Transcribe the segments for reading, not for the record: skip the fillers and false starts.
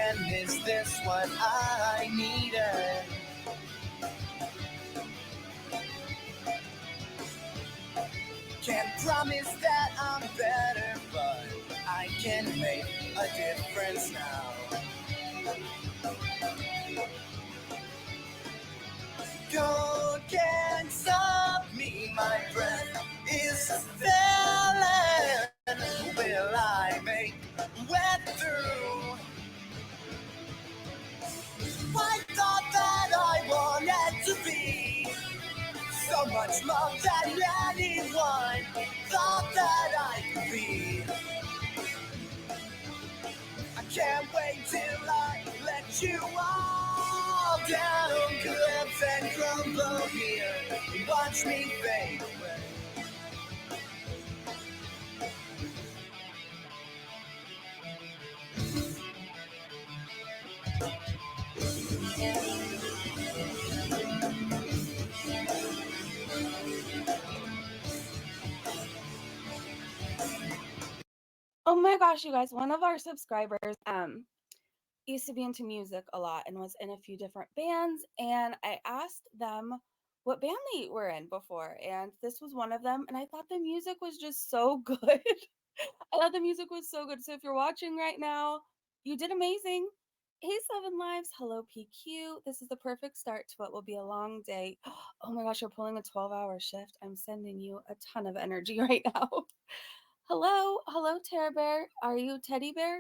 And is this what I needed? Can't promise that I'm better, but I can make a difference now. God can't stop me, my breath is failing. Will I make it through? I thought that I wanted to be so much more than anyone thought that I could be. I can't wait till I let you all down, collapse and crumble here. Watch me fade away. Oh my gosh, you guys, one of our subscribers used to be into music a lot and was in a few different bands, and I asked them what band they were in before, and this was one of them, and I thought the music was just so good. I thought the music was so good. So if you're watching right now, you did amazing. Hey, Seven Lives. Hello, PQ. This is the perfect start to what will be a long day. Oh my gosh, you're pulling a 12-hour shift. I'm sending you a ton of energy right now. Hello, Terror Bear. Are you Teddy Bear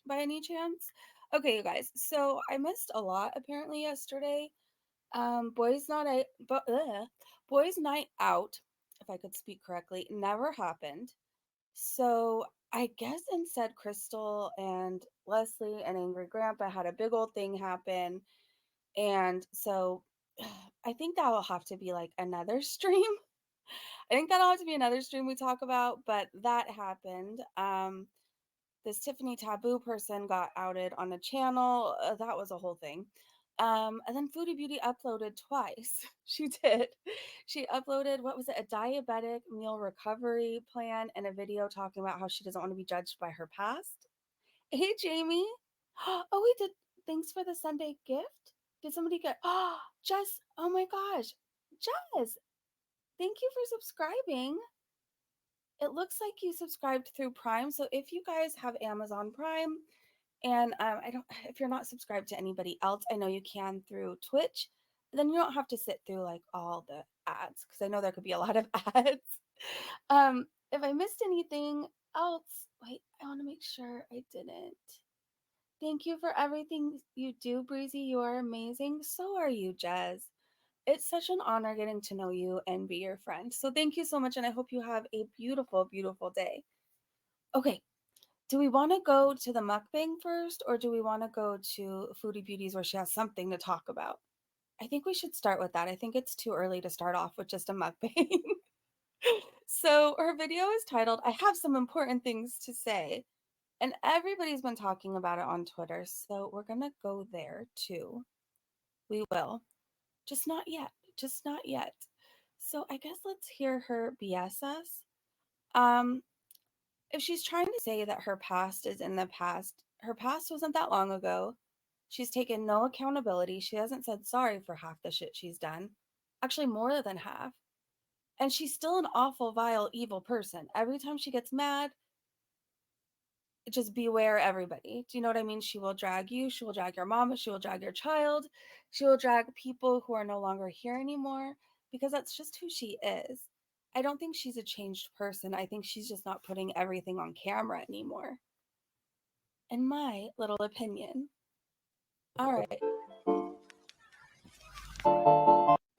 by any chance? Okay, you guys. So I missed a lot apparently yesterday. Boys night out, if I could speak correctly, never happened. So I guess instead Crystal and Leslie and Angry Grandpa had a big old thing happen. And so I think that will have to be like another stream. I think that'll have to be another stream we talk about, but that happened. This Tiffany Taboo person got outed on a channel. That was a whole thing. And then Foodie Beauty uploaded twice. She did. She uploaded, what was it, a diabetic meal recovery plan and a video talking about how she doesn't want to be judged by her past. Hey, Jamie. Oh, we did. Thanks for the Sunday gift. Did somebody get? Oh, Jess. Oh my gosh. Jess, thank you for subscribing. It looks like you subscribed through Prime. So if you guys have Amazon Prime, and if you're not subscribed to anybody else, I know you can through Twitch, then you don't have to sit through like all the ads, because I know there could be a lot of ads. If I missed anything else, wait, I want to make sure I didn't. Thank you for everything you do, Breezy. You are amazing. So are you, Jez. It's such an honor getting to know you and be your friend. So thank you so much, and I hope you have a beautiful, beautiful day. Okay, do we want to go to the mukbang first, or do we want to go to Foodie Beauties where she has something to talk about? I think we should start with that. I think it's too early to start off with just a mukbang. So her video is titled, I Have Some Important Things to Say. And everybody's been talking about it on Twitter. So we're going to go there too. We will. Just not yet. Just not yet. So I guess let's hear her BS us. If she's trying to say that her past is in the past, her past wasn't that long ago. She's taken no accountability. She hasn't said sorry for half the shit she's done. Actually, more than half. And she's still an awful, vile, evil person. Every time she gets mad, just beware everybody. Do you know what I mean? She will drag you. She will drag your mama. She will drag your child. She will drag people who are no longer here anymore, because that's just who she is. I don't think she's a changed person. I think she's just not putting everything on camera anymore. In my little opinion. All right.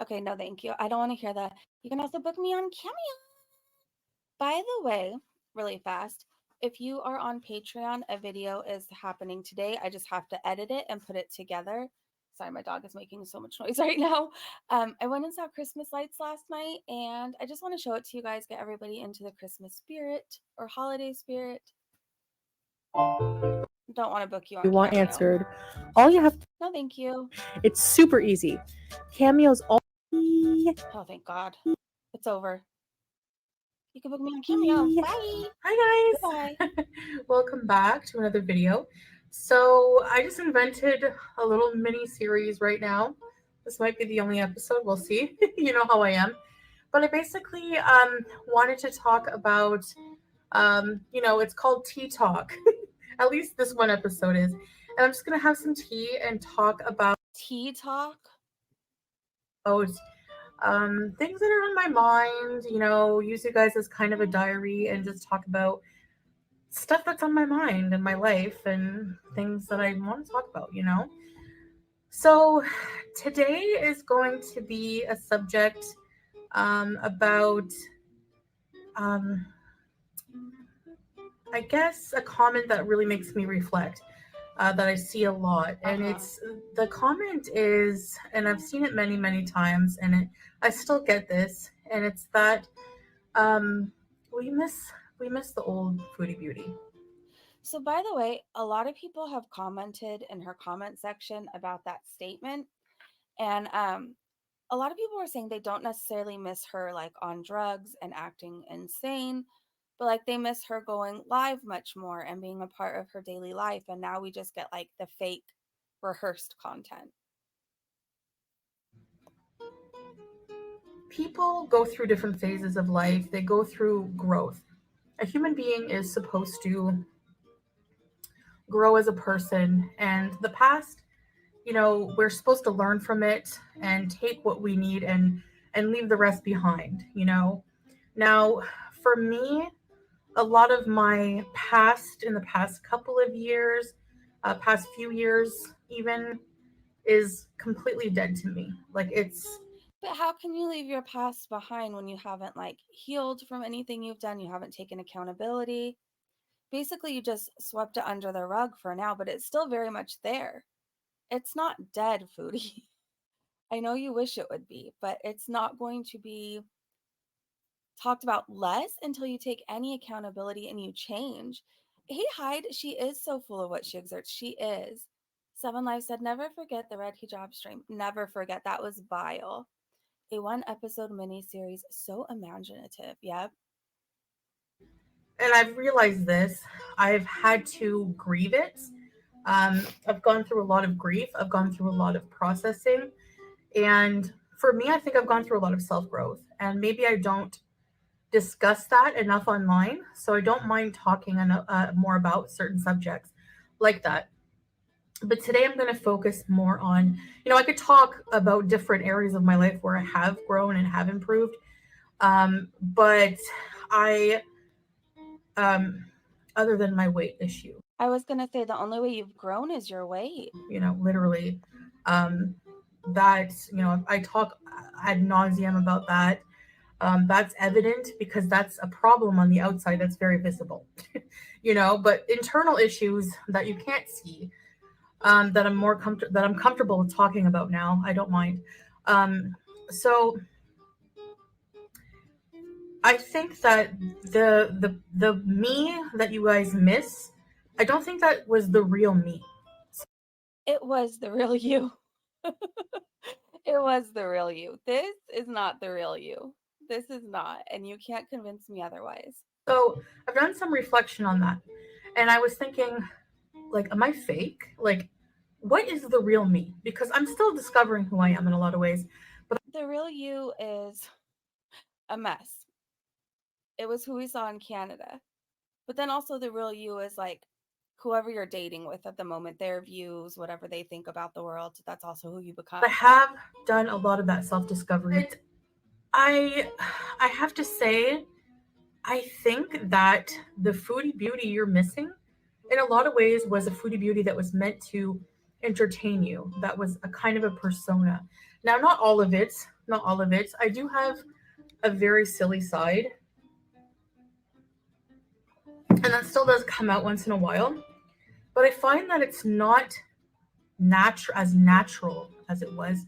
Okay, no, thank you. I don't want to hear that. You can also book me on Cameo. By the way, really fast, if you are on Patreon, a video is happening today. I just have to edit it and put it together. Sorry, my dog is making so much noise right now. I went and saw Christmas lights last night, and I just want to show it to you guys, get everybody into the Christmas spirit or holiday spirit. Don't want to book you on want Cameo. Answered. All you have to... No, thank you. It's super easy. Cameo's all... Oh, thank God. It's over. You can book me on Cameo. Bye. Hi, guys. Goodbye. Welcome back to another video. So I just invented a little mini series right now. This might be the only episode. We'll see. You know how I am. But I basically wanted to talk about, it's called Tea Talk. At least this one episode is. And I'm just going to have some tea and talk about Tea talk? things that are on my mind, use you guys as kind of a diary and just talk about stuff that's on my mind and my life and things that I want to talk about. So today is going to be a subject about, um, I guess, a comment that really makes me reflect. That I see a lot, and it's the comment is, and I've seen it many, many times, and I still get this, and it's that we miss the old Foodie Beauty. So, by the way, a lot of people have commented in her comment section about that statement. And a lot of people were saying they don't necessarily miss her like on drugs and acting insane, but like they miss her going live much more and being a part of her daily life. And now we just get like the fake rehearsed content. People go through different phases of life, they go through growth. A human being is supposed to grow as a person, and the past, we're supposed to learn from it and take what we need and leave the rest behind. Now, for me, a lot of my past in the past couple of years, past few years even, is completely dead to me. Like it's But how can you leave your past behind when you haven't like healed from anything you've done? You haven't taken accountability. Basically, you just swept it under the rug for now, but it's still very much there. It's not dead, Foodie. I know you wish it would be, but it's not going to be talked about less until you take any accountability and you change. Hey, Hyde, she is so full of what she exerts. She is. Seven Life said, never forget the red hijab stream. Never forget. That was vile. A one episode miniseries, so imaginative. Yep. and I've realized this. I've had to grieve it. I've gone through a lot of grief. I've gone through a lot of processing, and for me, I think I've gone through a lot of self growth. And maybe I don't discuss that enough online, so I don't mind talking more about certain subjects like that. But today I'm going to focus more on, I could talk about different areas of my life where I have grown and have improved. But I, other than my weight issue, I was going to say the only way you've grown is your weight. literally, that, I talk ad nauseum about that. That's evident because that's a problem on the outside that's very visible, but internal issues that you can't see, that I'm comfortable talking about now. I don't mind. So I think that the me that you guys miss, I don't think that was the real me. It was the real you. It was the real you. This is not the real you. This is not. And you can't convince me otherwise. So I've done some reflection on that, and I was thinking, like, am I fake? Like, what is the real me? Because I'm still discovering who I am in a lot of ways. But The real you is a mess. It was who we saw in Canada. But then also the real you is like whoever you're dating with at the moment, their views, whatever they think about the world, that's also who you become. I have done a lot of that self-discovery. I have to say, I think that the Foodie Beauty you're missing, in a lot of ways, was a Foodie Beauty that was meant to entertain you. That was a kind of a persona. Now, not all of it, not all of it. I do have a very silly side, and that still does come out once in a while. But I find that it's not natural as it was.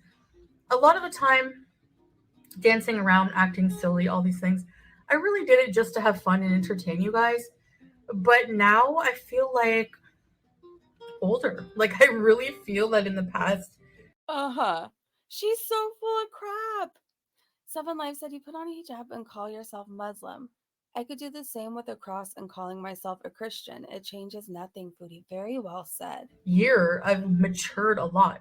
A lot of the time, dancing around, acting silly, all these things, I really did it just to have fun and entertain you guys. But now I feel like older. Like I really feel that in the past. She's so full of crap. Seven Life said you put on a hijab and call yourself Muslim. I could do the same with a cross and calling myself a Christian. It changes nothing, Foodie. Very well said. Year, I've matured a lot,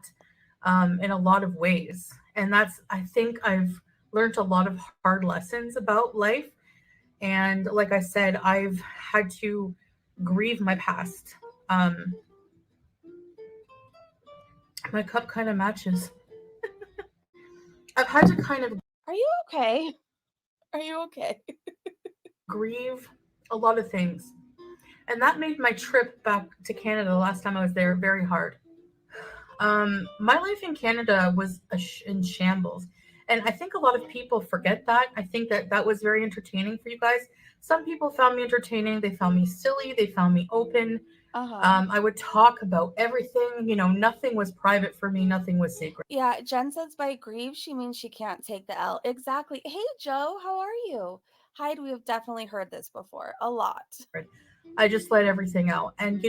in a lot of ways. And that's, I think I've learned a lot of hard lessons about life. And like I said, I've had to grieve my past. Um, my cup kind of matches. I've had to kind of Are you okay? Are you okay? grieve a lot of things. And that made my trip back to Canada the last time I was there very hard. My life in Canada was in shambles. And I think a lot of people forget that. I think that that was very entertaining for you guys. Some people found me entertaining. They found me silly. They found me open. Uh huh. I would talk about everything. You know, nothing was private for me. Nothing was sacred. Yeah, Jen says by grieve, she means she can't take the L. Exactly. Hey, Joe, how are you? Hyde, we have definitely heard this before. A lot. I just let everything out. And,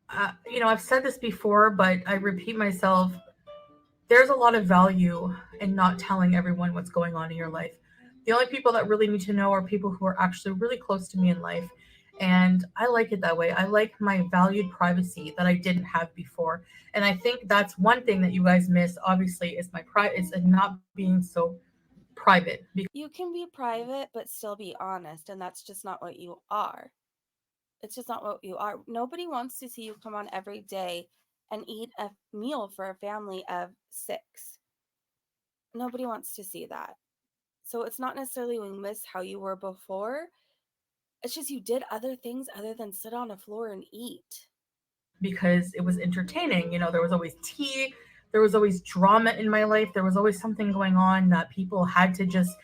I've said this before, but I repeat myself. There's a lot of value in not telling everyone what's going on in your life. The only people that really need to know are people who are actually really close to me in life. And I like it that way. I like my valued privacy that I didn't have before. And I think that's one thing that you guys miss, obviously, is my pride is not being so private. You can be private, but still be honest, and that's just not what you are. It's just not what you are. Nobody wants to see you come on every day and eat a meal for a family of 6. Nobody wants to see that. So it's not necessarily we miss how you were before. It's just you did other things other than sit on a floor and eat. Because it was entertaining. There was always tea, there was always drama in my life, there was always something going on that people had to just,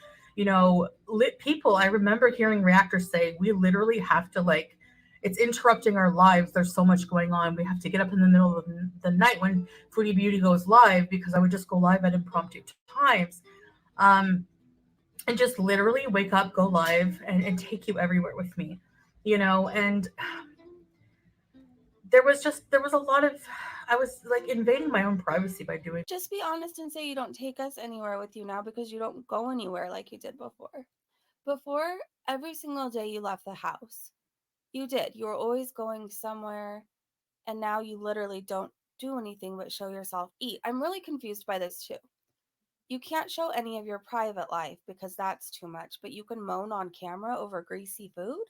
lit people. I remember hearing reactors say, we literally have to, like, it's interrupting our lives. There's so much going on. We have to get up in the middle of the night when Foodie Beauty goes live, because I would just go live at impromptu times. Um, and just literally wake up, go live, and take you everywhere with me, and there was a lot of, I was like invading my own privacy by doing. Just be honest and say you don't take us anywhere with you now because you don't go anywhere like you did before. Before, every single day you left the house. You did. You were always going somewhere, and now you literally don't do anything but show yourself eat. I'm really confused by this too. You can't show any of your private life because that's too much, but you can moan on camera over greasy food?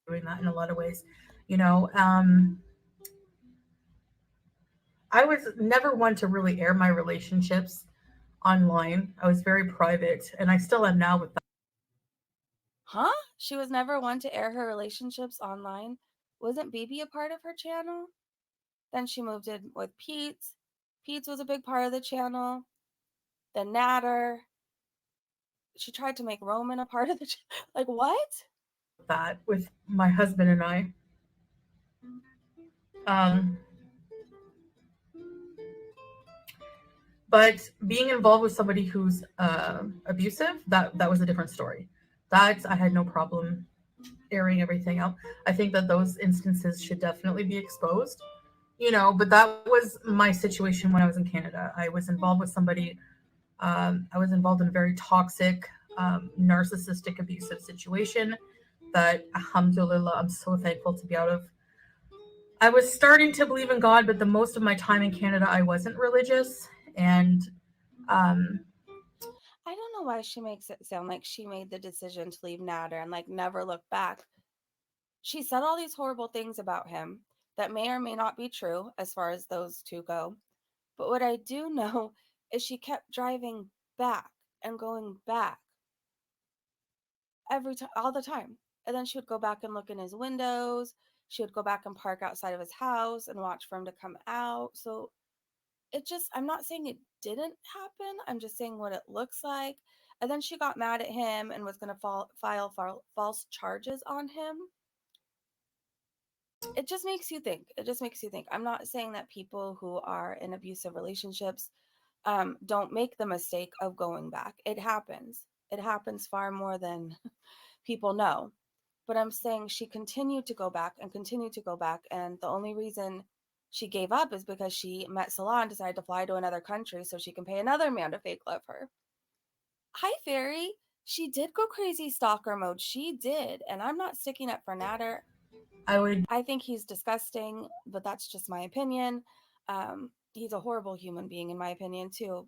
Doing that in a lot of ways. You know, um, I was never one to really air my relationships online. I was very private, and I still am now with that. Huh? She was never one to air her relationships online? Wasn't BB a part of her channel? Then she moved in with Pete's. Pete's was a big part of the channel. The Natter. She tried to make Roman a part of the like what? That with my husband and I. Um, but being involved with somebody who's abusive, that was a different story. That I had no problem airing everything out. I think that those instances should definitely be exposed. But that was my situation when I was in Canada. I was involved with somebody. I was involved in a very toxic, narcissistic, abusive situation that, alhamdulillah, I'm so thankful to be out of. I was starting to believe in God, but the most of my time in Canada, I wasn't religious. And um, I don't know why she makes it sound like she made the decision to leave Natter and like never look back. She said all these horrible things about him that may or may not be true as far as those two go. But what I do know is she kept driving back and going back every time, all the time. And then she would go back and look in his windows. She would go back and park outside of his house and watch for him to come out. So it just, I'm not saying it didn't happen. I'm just saying what it looks like. And then she got mad at him and was going to file false charges on him. It just makes you think. It just makes you think. I'm not saying that people who are in abusive relationships don't make the mistake of going back. It happens. It happens far more than people know. But I'm saying she continued to go back and continued to go back. And the only reason she gave up is because she met Salah and decided to fly to another country so she can pay another man to fake love her. Hi, Fairy. She did go crazy stalker mode. She did. And I'm not sticking up for Natter. I would I think he's disgusting, but that's just my opinion. He's a horrible human being, in my opinion, too.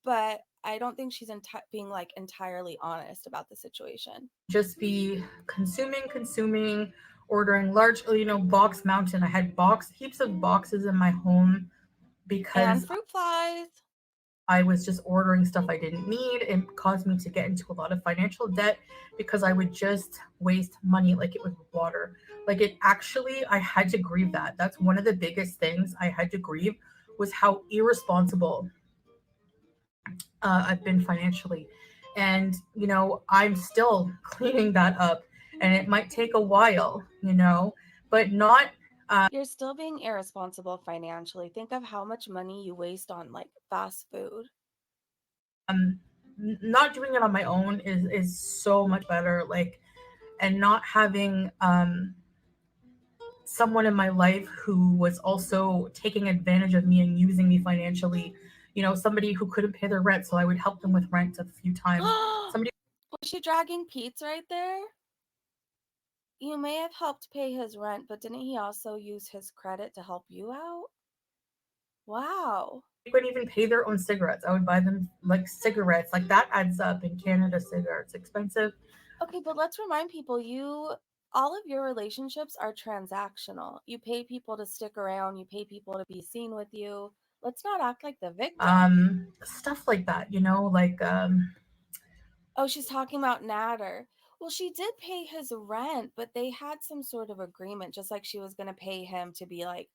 But I don't think she's being like entirely honest about the situation. just be consuming, ordering large, box mountain. I had heaps of boxes in my home And because fruit flies. I was just ordering stuff I didn't need. It caused me to get into a lot of financial debt because I would just waste money like it was water. Like it actually, I had to grieve that. That's one of the biggest things I had to grieve was how irresponsible I've been financially. And, I'm still cleaning that up and it might take a while, but not You're still being irresponsible financially. Think of how much money you waste on like fast food. um not doing it on my own is so much better. Like, and not having someone in my life who was also taking advantage of me and using me financially. Somebody who couldn't pay their rent, so I would help them with rent a few times. Was Somebody she dragging Pete's right there? You may have helped pay his rent, but didn't he also use his credit to help you out? Wow. wouldn't even pay their own cigarettes. I would buy them like cigarettes. Like that adds up in Canada. Cigarettes expensive. Okay, but let's remind people all of your relationships are transactional. You pay people to stick around, you pay people to be seen with you. Let's not act like the victim. Stuff like that. Like Oh, she's talking about Natter. Well, she did pay his rent, but they had some sort of agreement, just like she was going to pay him to be like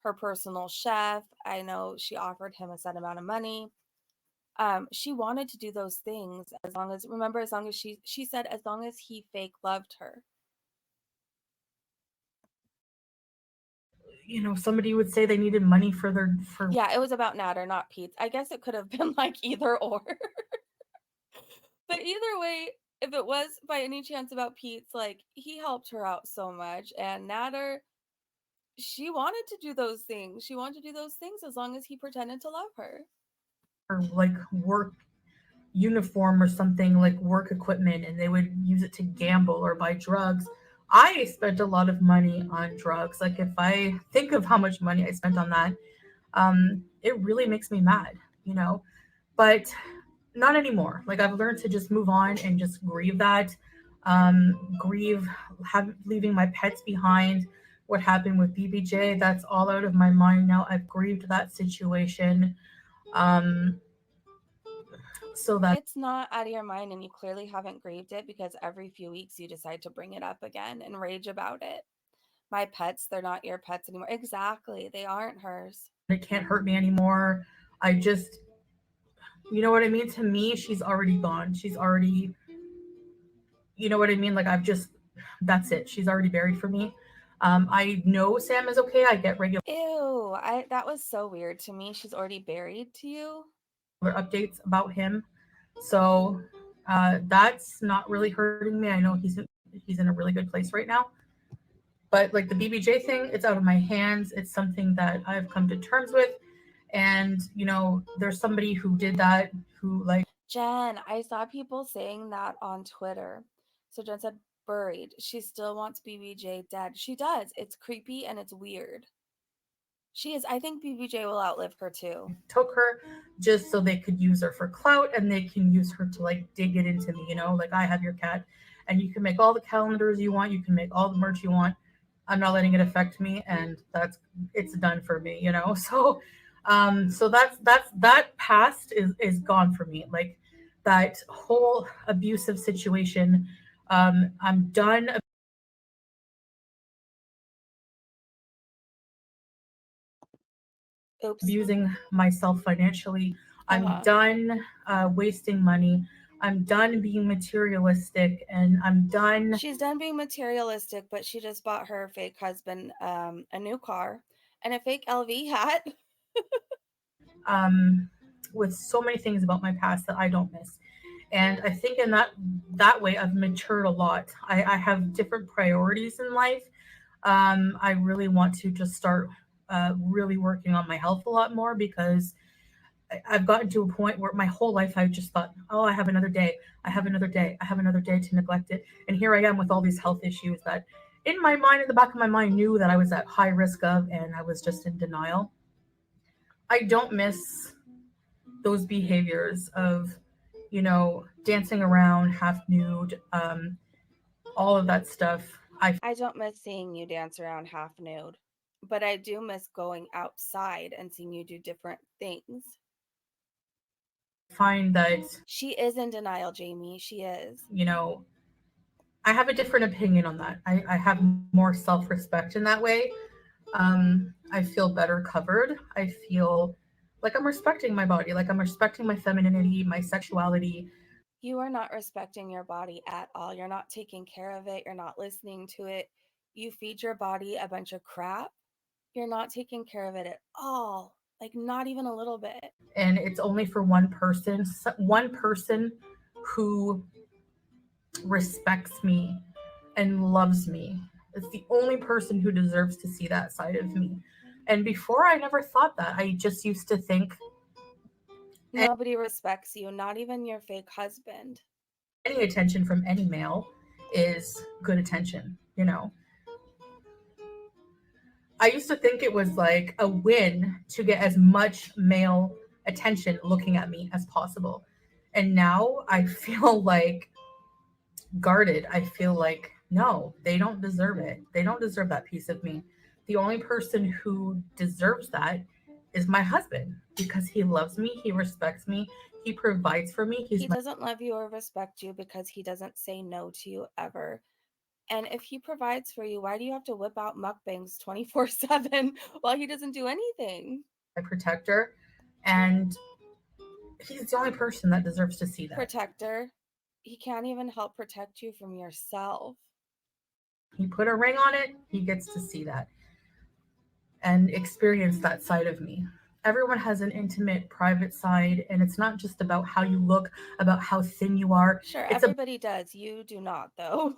her personal chef. I know she offered him a set amount of money. She wanted to do those things as long as, remember, as long as she said as long as he fake loved her. somebody would say they needed money for their for Yeah, it was about Natter, not Pete's. I guess it could have been like either or. But either way, if it was by any chance about Pete's, like he helped her out so much, and Natter, she wanted to do those things. She wanted to do those things as long as he pretended to love her. like work uniform or something, like work equipment, and they would use it to gamble or buy drugs. I spent a lot of money on drugs. Like if I think of how much money I spent on that, it really makes me mad, But not anymore. Like I've learned to just move on and just grieve that, grieve leaving my pets behind. What happened with BBJ? That's all out of my mind now. I've grieved that situation. Um, so that It's not out of your mind, and you clearly haven't grieved it because every few weeks you decide to bring it up again and rage about it. My pets, they're not your pets anymore. Exactly. They aren't hers. it can't hurt me anymore. I just, you know what I mean? To me, she's already gone. She's already, you know what I mean? Like I've just, that's it. She's already buried for me. I know Sam is okay. I get regular Ew, that was so weird to me. She's already buried to you. updates about him. So that's not really hurting me. I know he's in a really good place right now. But like the BBJ thing, it's out of my hands. It's something that I've come to terms with. And there's somebody who did that who like Jen, I saw people saying that on Twitter. So Jen said buried. She still wants BBJ dead. She does. It's creepy and it's weird. She is. I think BBJ will outlive her too. took her just so they could use her for clout and they can use her to like dig it into me, like I have your cat and you can make all the calendars you want, you can make all the merch you want. I'm not letting it affect me and it's done for me, so that past is gone for me. Like that whole abusive situation. I'm done Oops. abusing myself financially. I'm Uh-huh. done wasting money. I'm done being materialistic, and I'm done She's done being materialistic, but she just bought her fake husband a new car and a fake LV hat. um, with so many things about my past that I don't miss. And I think in that way, I've matured a lot. I have different priorities in life. I really want to just start really working on my health a lot more because I've gotten to a point where my whole life I just thought, oh, I have another day, I have another day, I have another day to neglect it, and here I am with all these health issues that, in my mind, in the back of my mind, knew that I was at high risk of, and I was just in denial. I don't miss those behaviors of, dancing around half nude, all of that stuff. I don't miss seeing you dance around half nude, but I do miss going outside and seeing you do different things. Find that, She is in denial, Jamie. She is. you know, I have a different opinion on that. I have more self respect in that way. I feel better covered. I feel like I'm respecting my body, like I'm respecting my femininity, my sexuality. You are not respecting your body at all. You're not taking care of it. You're not listening to it. You feed your body a bunch of crap. You're not taking care of it at all. Like, not even a little bit. And it's only for one person who respects me and loves me. It's the only person who deserves to see that side of me. And before, I never thought that. I just used to think Nobody respects you, not even your fake husband. any attention from any male is good attention, you know. I used to think it was like a win to get as much male attention looking at me as possible. And now I feel like guarded. I feel like, no, they don't deserve it. They don't deserve that piece of me. The only person who deserves that is my husband because he loves me, he respects me, he provides for me. He doesn't love you or respect you because he doesn't say no to you ever. And if he provides for you, why do you have to whip out mukbangs 24/7 while he doesn't do anything? my protector, and he's the only person that deserves to see that. Protector. He can't even help protect you from yourself. He put a ring on it, he gets to see that and experience that side of me. Everyone has an intimate, private side, and it's not just about how you look, about how thin you are. Sure, It's everybody does. You do not, though.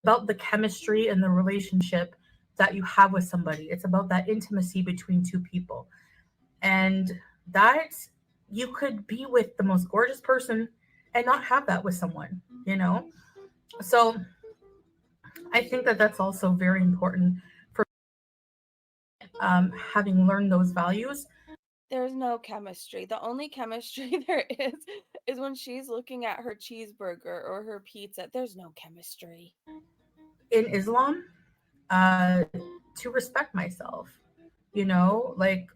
about the chemistry and the relationship that you have with somebody. It's about that intimacy between two people. And that you could be with the most gorgeous person and not have that with someone, you know? So I think that that's also very important for having learned those values. There's no chemistry. The only chemistry there is when she's looking at her cheeseburger or her pizza. There's no chemistry. In Islam, to respect myself, like,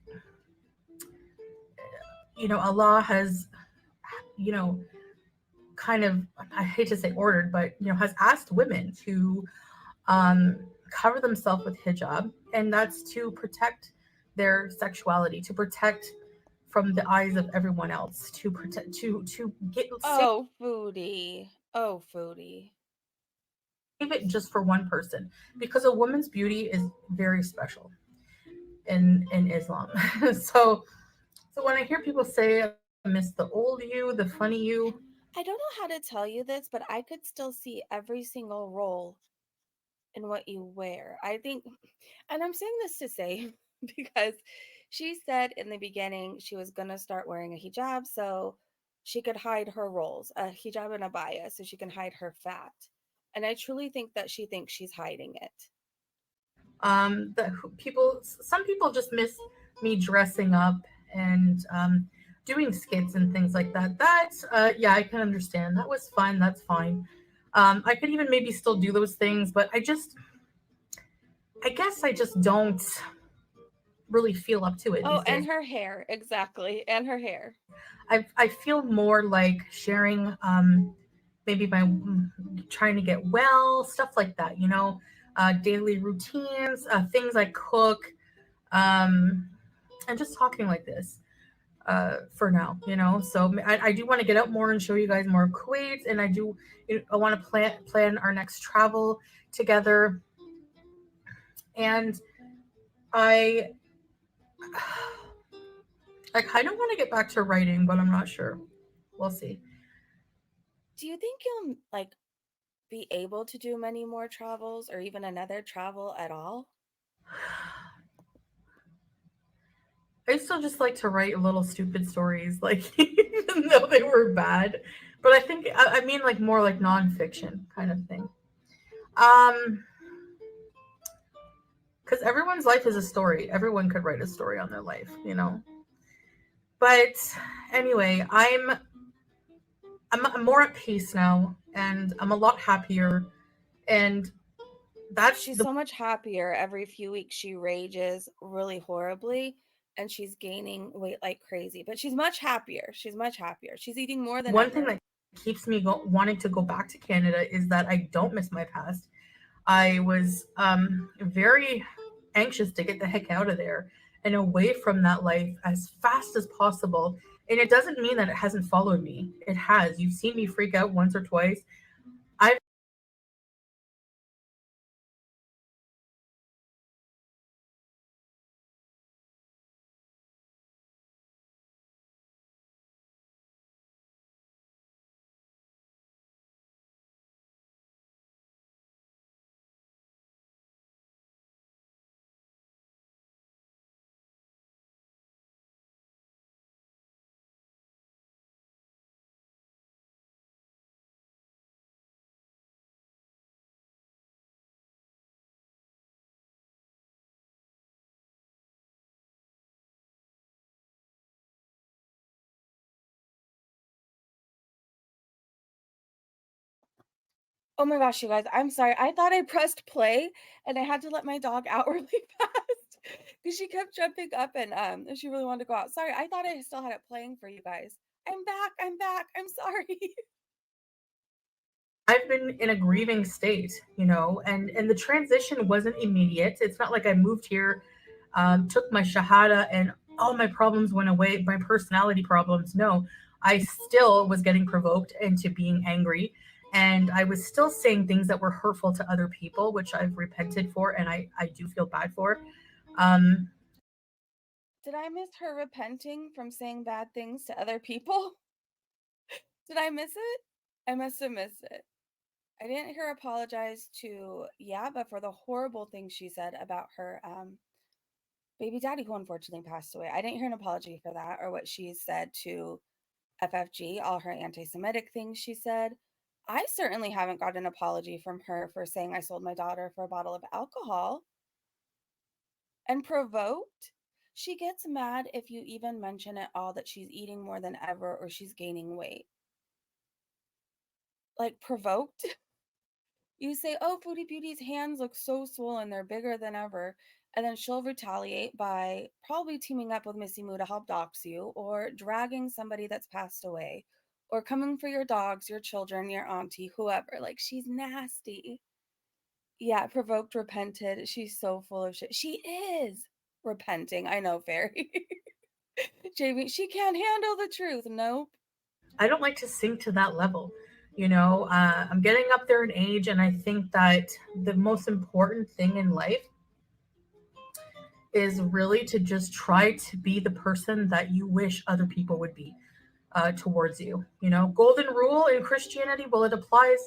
Allah has, you know, kind of, I hate to say ordered, but, has asked women to um, cover themselves with hijab, and that's to protect their sexuality, to protect from the eyes of everyone else, to protect, to get save Oh, foodie. Oh, foodie. it just for one person, because a woman's beauty is very special in Islam. so so when I hear people say I miss the old you, the funny you, I don't know how to tell you this, but I could still see every single role in what you wear. I think, and I'm saying this to say, because she said in the beginning she was going to start wearing a hijab so she could hide her rolls, a hijab and a abaya, so she can hide her fat. And I truly think that she thinks she's hiding it. that people, some people just miss me dressing up and doing skits and things like that. That yeah, I can understand. That was fun. That's fine. I could even maybe still do those things, but I guess I just don't really feel up to it Oh, these days. and her hair, exactly, and her hair. I feel more like sharing maybe my trying to get well, stuff like that, daily routines, things I cook, um, and just talking like this for now, So I do want to get out more and show you guys more of Kuwait, and I want to plan our next travel together, and I I kind of want to get back to writing, but I'm not sure. We'll see. Do you think you'll like be able to do many more travels or even another travel at all? I still just like to write little stupid stories, like even though they were bad. But I think I mean like more like nonfiction kind of thing. Um, because everyone's life is a story. Everyone could write a story on their life, you know. But anyway, I'm more at peace now, and I'm a lot happier, and that's She's the so much happier. Every few weeks, she rages really horribly and she's gaining weight like crazy, but she's much happier. She's much happier. She's eating more than one thing ever. that keeps me wanting to go back to Canada is that I don't miss my past. I was very anxious to get the heck out of there and away from that life as fast as possible. And it doesn't mean that it hasn't followed me. It has. You've seen me freak out once or twice. I've Oh my gosh, you guys, I'm sorry. I thought I pressed play and I had to let my dog out really fast because she kept jumping up and she really wanted to go out. Sorry, I thought I still had it playing for you guys. I'm back. I'm back. I'm sorry. I've been in a grieving state, you know, and the transition wasn't immediate. It's not like I moved here, took my shahada, and all my problems went away. My personality problems, no, I still was getting provoked into being angry, and I was still saying things that were hurtful to other people, which I've repented for, and I do feel bad for. Um, Did I miss her repenting from saying bad things to other people? Did I miss it? I must have missed it. I didn't hear her apologize to Yaba for the horrible things she said about her baby daddy who unfortunately passed away. I didn't hear an apology for that or what she said to FFG, all her anti Semitic things she said. I certainly haven't got an apology from her for saying I sold my daughter for a bottle of alcohol and provoked. She gets mad if you even mention at all that she's eating more than ever or she's gaining weight. Like, provoked? You say, oh, Foodie Beauty's hands look so swollen, they're bigger than ever. And then she'll retaliate by probably teaming up with Missy Moo to help dox you, or dragging somebody that's passed away, or coming for your dogs, your children, your auntie, whoever. Like, she's nasty. Yeah, provoked, repented. She's so full of shit. She is repenting. I know, Fairy. Jamie, she can't handle the truth. Nope. I don't like to sink to that level. You know, I'm getting up there in age, and I think that the most important thing in life is really to just try to be the person that you wish other people would be towards you. You know, golden rule in Christianity, well, it applies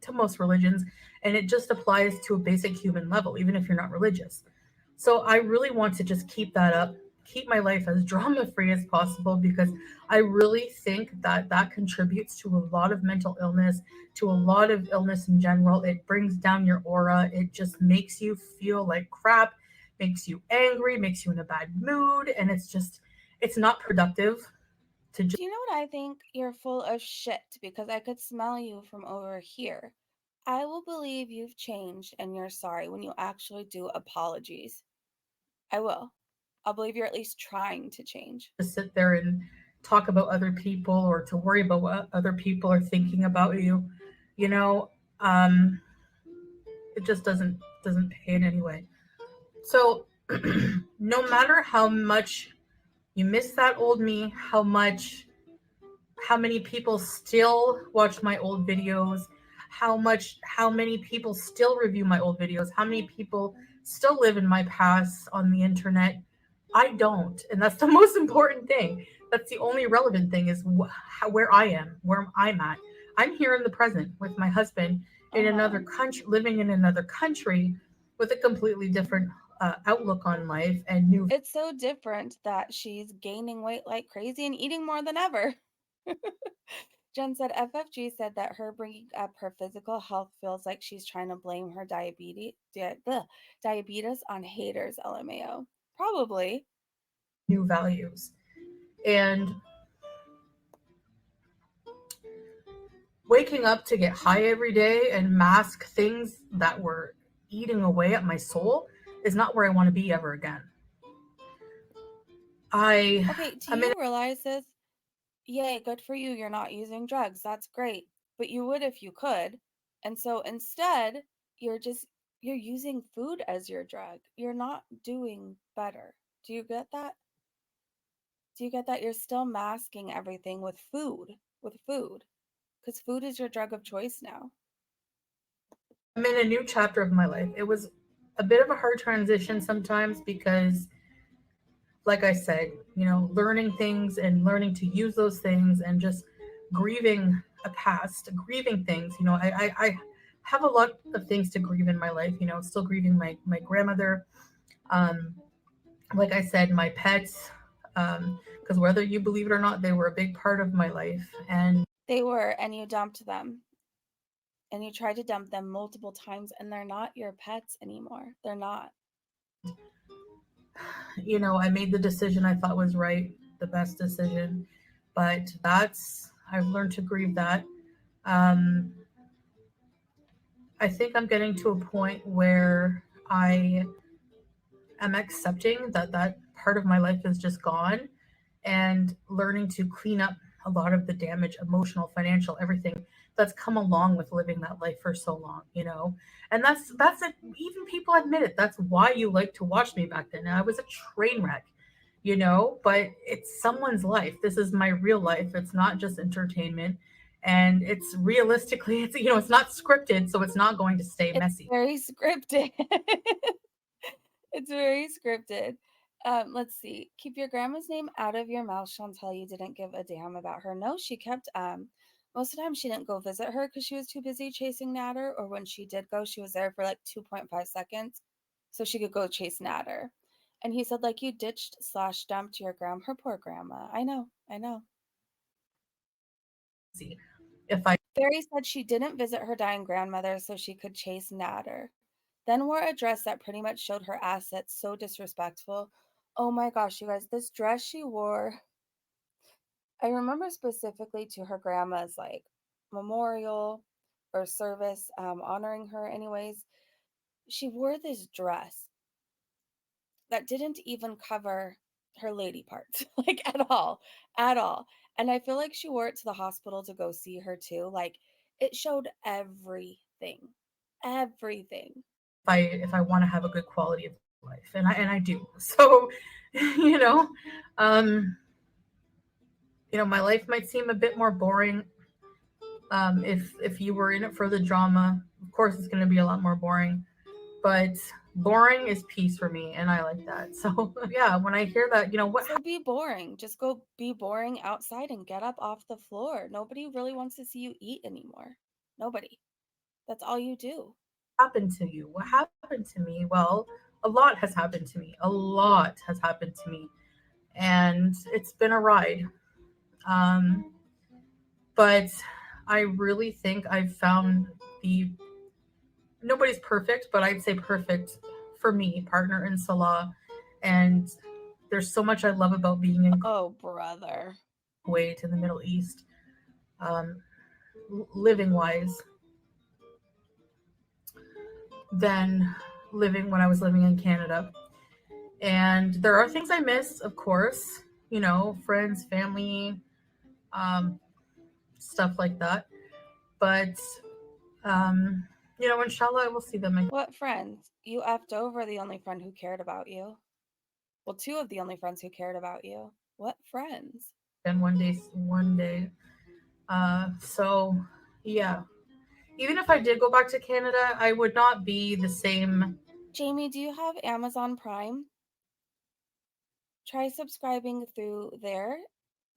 to most religions, and it just applies to a basic human level, even if you're not religious. So I really want to just keep that up, keep my life as drama free as possible, because I really think that that contributes to a lot of mental illness, to a lot of illness in general. It brings down your aura. It just makes you feel like crap, makes you angry, makes you in a bad mood, and it's not productive to just Do you know what I think? You're full of shit because I could smell you from over here. I will believe you've changed and you're sorry when you actually do apologies. I will. I'll believe you're at least trying to change. sit there and talk about other people or to worry about what other people are thinking about you. You know, um, it just doesn't pay in any way. So no matter how much you miss that old me, how many people still watch my old videos, how many people still review my old videos, how many people still live in my past on the internet, I don't. And that's the most important thing. That's the only relevant thing is where I am, where I'm at. I'm here in the present with my husband in Uh-huh. another country, living in another country with a completely different outlook on life and new. It's so different that she's gaining weight like crazy and eating more than ever. Jen said FFG said that her bringing up her physical health feels like she's trying to blame her diabetes on haters, LMAO. Probably. New values. And waking up to get high every day and mask things that were eating away at my soul is not where I want to be ever again. Okay, do I'm in. you realize this? Yay, good for you. You're not using drugs. That's great. But you would if you could. And so instead, you're just you're using food as your drug. You're not doing better. Do you get that? Do you get that? You're still masking everything with food. With food. Because food is your drug of choice now. I'm in a new chapter of my life. It was a bit of a hard transition sometimes because, like I said, learning things and learning to use those things and just grieving a past, grieving things. I have a lot of things to grieve in my life. Still grieving my grandmother. Um, like I said, my pets, because whether you believe it or not, they were a big part of my life. And They were, and you dumped them. And you tried to dump them multiple times, and they're not your pets anymore. They're not. I made the decision I thought was right, the best decision. But I've learned to grieve that. Um, I think I'm getting to a point where I am accepting that part of my life is just gone and learning to clean up a lot of the damage, emotional, financial, everything that's come along with living that life for so long. And that's it. Even people admit it. That's why you like to watch me back then. I was a train wreck, but it's someone's life. This is my real life. It's not just entertainment. And it's realistically, it's not scripted, so it's not going to stay It's messy. very scripted. It's very scripted. Let's see. Keep your grandma's name out of your mouth. Chantel, you didn't give a damn about her. No, she kept most of the time she didn't go visit her because she was too busy chasing Natter, or when she did go, she was there for like 2.5 seconds so she could go chase Natter. And he said, like, you ditched / dumped your her poor grandma. I know, I know. If I Fairy said she didn't visit her dying grandmother so she could chase Natter. Then wore a dress that pretty much showed her assets. So disrespectful. Oh my gosh, you guys, this dress she wore, I remember specifically to her grandma's like memorial or service, honoring her anyways. She wore this dress that didn't even cover her lady parts, like at all, at all. And I feel like she wore it to the hospital to go see her too. Like it showed everything, everything. if I want to have a good quality of life, and I do. So, you know, um, my life might seem a bit more boring. If you were in it for the drama, of course it's going to be a lot more boring. But boring is peace for me, and I like that. So yeah, when I hear that, what So be boring. Just go be boring outside and get up off the floor. Nobody really wants to see you eat anymore. Nobody. That's all you do. happened to you? What happened to me? Well, a lot has happened to me. A lot has happened to me, and it's been a ride. Um, but I really think I've found the nobody's perfect, but I'd say perfect for me partner in Salah, and there's so much I love about being in Oh, brother. Kuwait in the Middle East, um, living wise, than living when I was living in Canada. And there are things I miss, of course, friends, family, um, stuff like that. But inshallah, I will see them again. What friends? You effed over the only friend who cared about you. Well, two of the only friends who cared about you. What friends? One day, one day. So yeah, even if I did go back to Canada, I would not be the same. Jamie, do you have Amazon Prime? Try subscribing through there.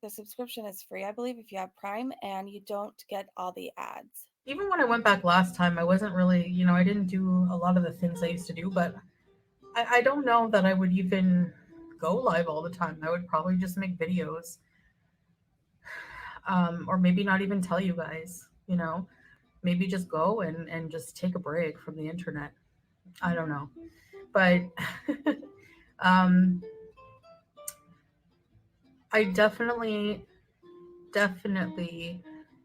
The subscription is free, I believe, if you have Prime, and you don't get all the ads. Even when I went back last time, I wasn't really, I didn't do a lot of the things I used to do, but I don't know that I would even go live all the time. I would probably just make videos, or maybe not even tell you guys, you know, maybe just go and just take a break from the internet. I don't know. But um, I definitely,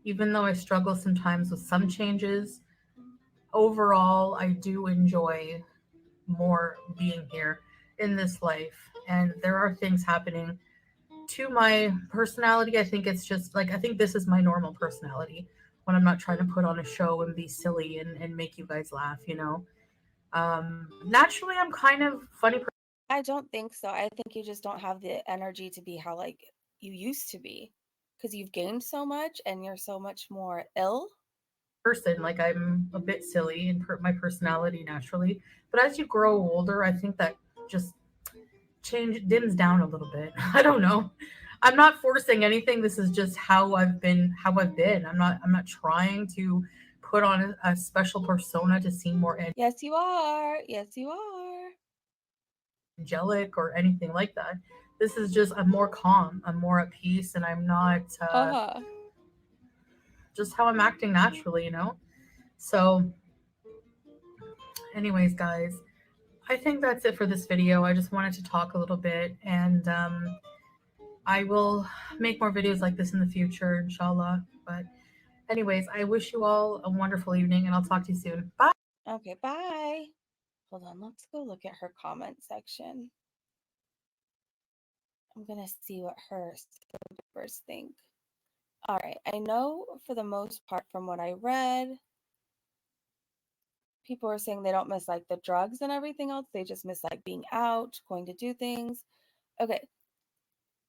even though I struggle sometimes with some changes, overall, I do enjoy more being here in this life. And there are things happening to my personality. I think it's just like, I think this is my normal personality when I'm not trying to put on a show and be silly and make you guys laugh, you know? Naturally, I'm kind of funny I don't think so. I think you just don't have the energy to be how like you used to be because you've gained so much and you're so much more ill. person. Like I'm a bit silly in my personality naturally. But as you grow older, I think that just change dims down a little bit. I don't know. I'm not forcing anything. This is just how I've been. I'm not trying to put on a special persona to seem more Yes, you are. Yes, you are. angelic or anything like that. This is just I'm more calm. I'm more at peace, and I'm not Haha. just how I'm acting naturally, you know. So, anyways, guys, I think that's it for this video. I just wanted to talk a little bit, and I will make more videos like this in the future, inshallah. But anyways, I wish you all a wonderful evening, and I'll talk to you soon. Bye. Okay, bye. Hold on, let's go look at her comment section. I'm gonna see what her subscribers think. All right, I know for the most part from what I read, people are saying they don't miss like the drugs and everything else. They just miss like being out, going to do things. Okay,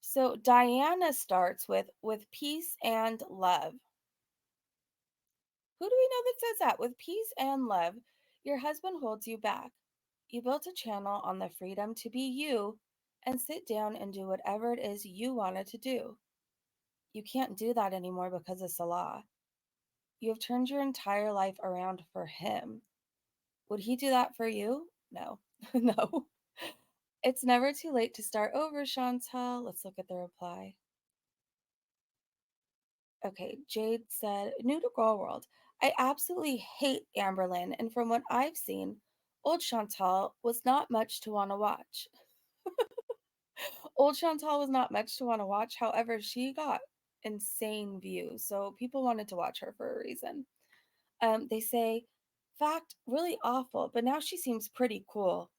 so Diana starts with peace and love. Who do we know that says that? With peace and love, your husband holds you back. You built a channel on the freedom to be you and sit down and do whatever it is you wanted to do. You can't do that anymore because of Salah. You have turned your entire life around for him. Would he do that for you? No. No. It's never too late to start over, Chantal. Let's look at the reply. Okay, Jade said, new to Gorlworld. I absolutely hate Amberlynn, and from what I've seen, old Chantal was not much to want to watch. Old Chantal was not much to want to watch. However, she got insane views, so people wanted to watch her for a reason. They say, fact, really awful, but now she seems pretty cool.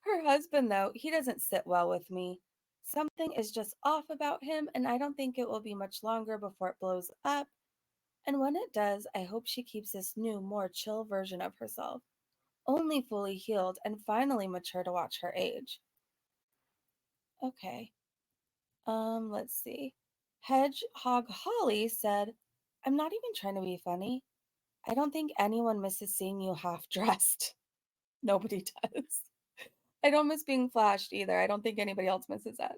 Her husband, though, he doesn't sit well with me. Something is just off about him, and I don't think it will be much longer before it blows up. And when it does, I hope she keeps this new, more chill version of herself, only fully healed and finally mature to watch her age. Okay. Let's see. Hedgehog Holly said, I'm not even trying to be funny. I don't think anyone misses seeing you half dressed. Nobody does. I don't miss being flashed either. I don't think anybody else misses that.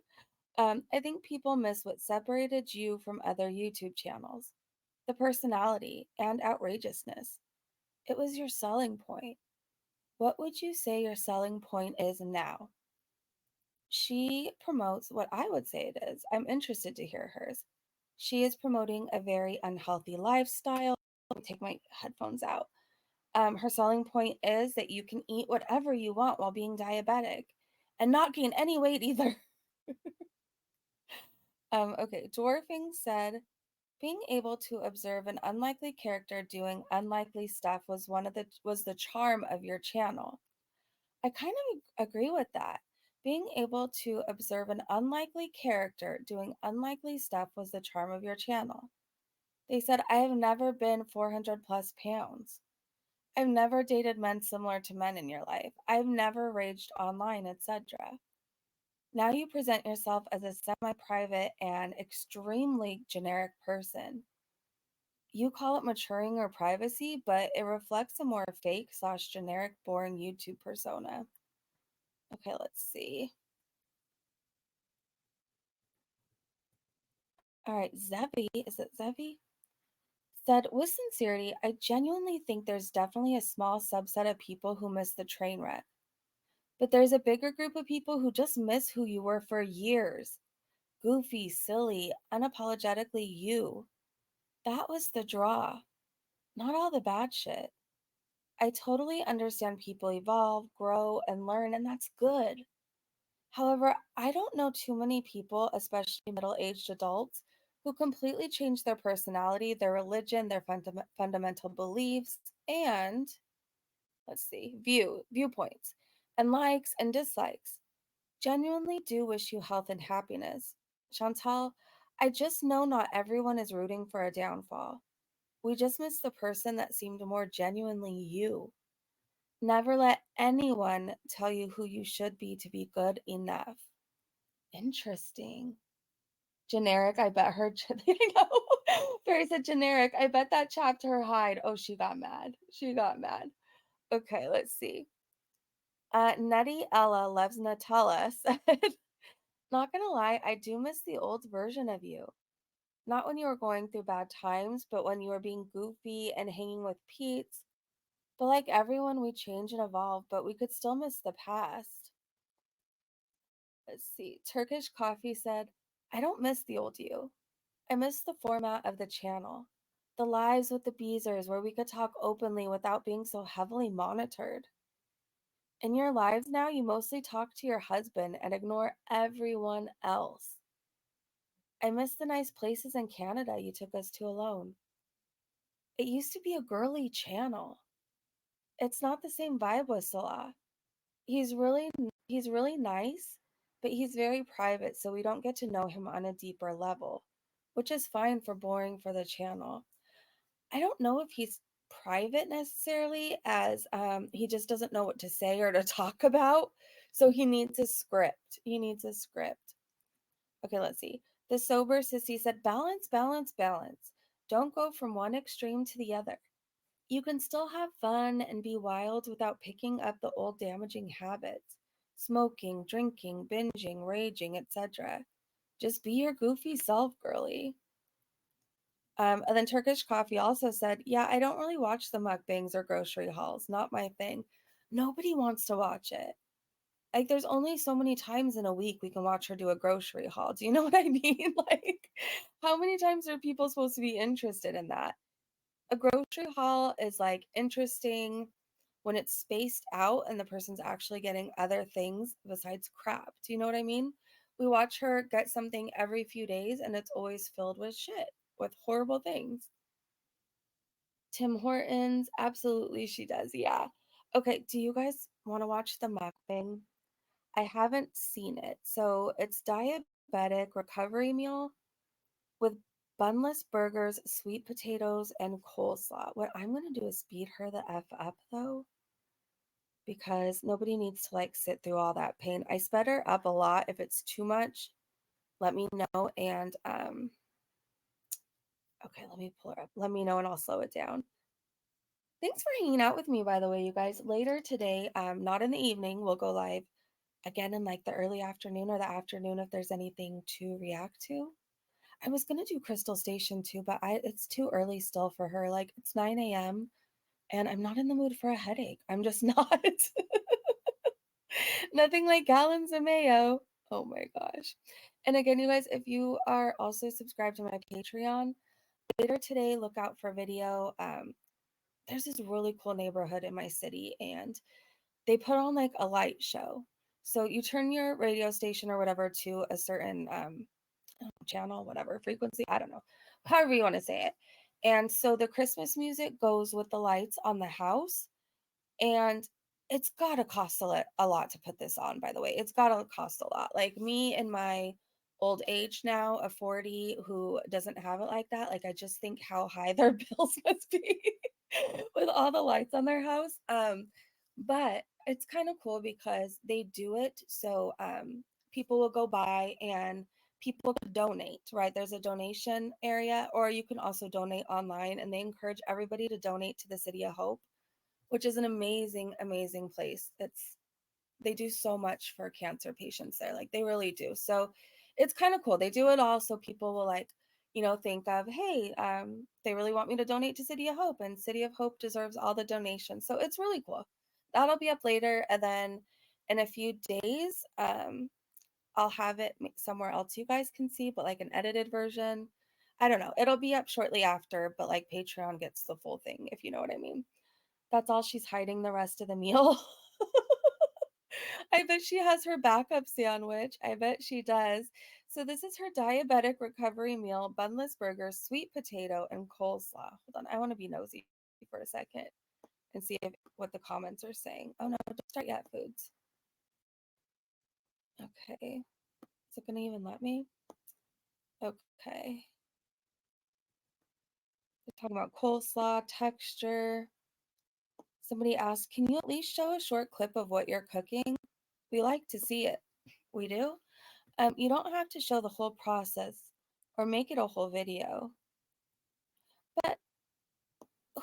I think people miss what separated you from other YouTube channels, the personality and outrageousness. It was your selling point. What would you say your selling point is now? She promotes what I would say it is. I'm interested to hear hers. She is promoting a very unhealthy lifestyle. Let me take my headphones out. Her selling point is that you can eat whatever you want while being diabetic and not gain any weight either. Okay, Dwarfing said, being able to observe an unlikely character doing unlikely stuff was the charm of your channel. I kind of agree with that. Being able to observe an unlikely character doing unlikely stuff was the charm of your channel. They said, I have never been 400 plus pounds. I've never dated men similar to men in your life. I've never raged online, etc. Now you present yourself as a semi private and extremely generic person. You call it maturing or privacy, but it reflects a more fake slash generic boring YouTube persona. Okay, let's see. All right, Zevi, is it Zevi? said, with sincerity, I genuinely think there's definitely a small subset of people who miss the train wreck. But there's a bigger group of people who just miss who you were for years. Goofy, silly, unapologetically you. That was the draw, not all the bad shit. I totally understand people evolve, grow, and learn, and that's good. However, I don't know too many people, especially middle aged adults, who completely change their personality, their religion, their fundamental beliefs, and let's see, viewpoints, and likes and dislikes. Genuinely do wish you health and happiness. Chantal, I just know not everyone is rooting for a downfall. We just miss the person that seemed more genuinely you. Never let anyone tell you who you should be to be good enough. Interesting. Generic, I bet her. Barry said generic. I bet that chapped her hide. Oh, she got mad. She got mad. Okay, let's see. Nutty Ella loves Nutella said, not gonna lie, I do miss the old version of you. Not when you were going through bad times, but when you were being goofy and hanging with Pete's. But like everyone, we change and evolve, but we could still miss the past. Let's see. Turkish Coffee said, I don't miss the old you. I miss the format of the channel. The lives with the Beezers where we could talk openly without being so heavily monitored. In your lives now, you mostly talk to your husband and ignore everyone else. I miss the nice places in Canada you took us to alone. It used to be a girly channel. It's not the same vibe with Salah. He's really nice, but he's very private, so we don't get to know him on a deeper level, which is fine for boring for the channel. I don't know if he's private necessarily, as he just doesn't know what to say or to talk about, so he needs a script. He needs a script. Okay, let's see. The sober sissy said, balance, balance, balance. Don't go from one extreme to the other. You can still have fun and be wild without picking up the old damaging habits. Smoking, drinking, binging, raging, etc. Just be your goofy self, girly. And then Turkish Coffee also said, yeah, I don't really watch the mukbangs or grocery hauls. Not my thing. Nobody wants to watch it. Like, there's only so many times in a week we can watch her do a grocery haul. Do you know what I mean? Like, how many times are people supposed to be interested in that? A grocery haul is like interesting when it's spaced out and the person's actually getting other things besides crap. Do you know what I mean? We watch her get something every few days and it's always filled with shit, with horrible things. Tim Hortons, absolutely she does. Yeah. Okay, do you guys want to watch the mukbang? I haven't seen it. So it's diabetic recovery meal with bunless burgers, sweet potatoes, and coleslaw. What I'm going to do is speed her the F up though, because nobody needs to like sit through all that pain. I sped her up a lot. If it's too much, let me know. And okay, let me pull her up. Let me know and I'll slow it down. Thanks for hanging out with me, by the way, you guys. Later today, not in the evening, we'll go live again in like the early afternoon or the afternoon if there's anything to react to. I was gonna do Crystal Station too, but it's too early still for her. Like it's 9 a.m. and I'm not in the mood for a headache. I'm just not. Nothing like gallons of mayo. Oh my gosh. And again, you guys, if you are also subscribed to my Patreon, later today, look out for a video. There's this really cool neighborhood in my city, and they put on like a light show. So you turn your radio station or whatever to a certain channel, whatever frequency, I don't know, however you want to say it. And so the Christmas music goes with the lights on the house, and it's gotta cost a lot to put this on, by the way. It's gotta cost a lot. Like me in my old age now, a 40 who doesn't have it like that, like I just think how high their bills must be with all the lights on their house. But it's kind of cool because they do it so people will go by and people can donate, right? There's a donation area, or you can also donate online, and they encourage everybody to donate to the City of Hope, which is an amazing, amazing place. They do so much for cancer patients there. Like they really do. So it's kind of cool. They do it all so people will like, think of, hey, they really want me to donate to City of Hope, and City of Hope deserves all the donations. So it's really cool. That'll be up later. And then in a few days, I'll have it somewhere else you guys can see, but like an edited version. I don't know. It'll be up shortly after, but like Patreon gets the full thing, if you know what I mean. That's all she's hiding the rest of the meal. I bet she has her backup sandwich. I bet she does. So this is her diabetic recovery meal: bunless burger, sweet potato, and coleslaw. Hold on, I want to be nosy for a second and see what the comments are saying. Oh no, don't start yet, Foods. Okay. Is it gonna even let me? Okay. They're talking about coleslaw, texture. Somebody asked, can you at least show a short clip of what you're cooking? We like to see it. We do? You don't have to show the whole process or make it a whole video. But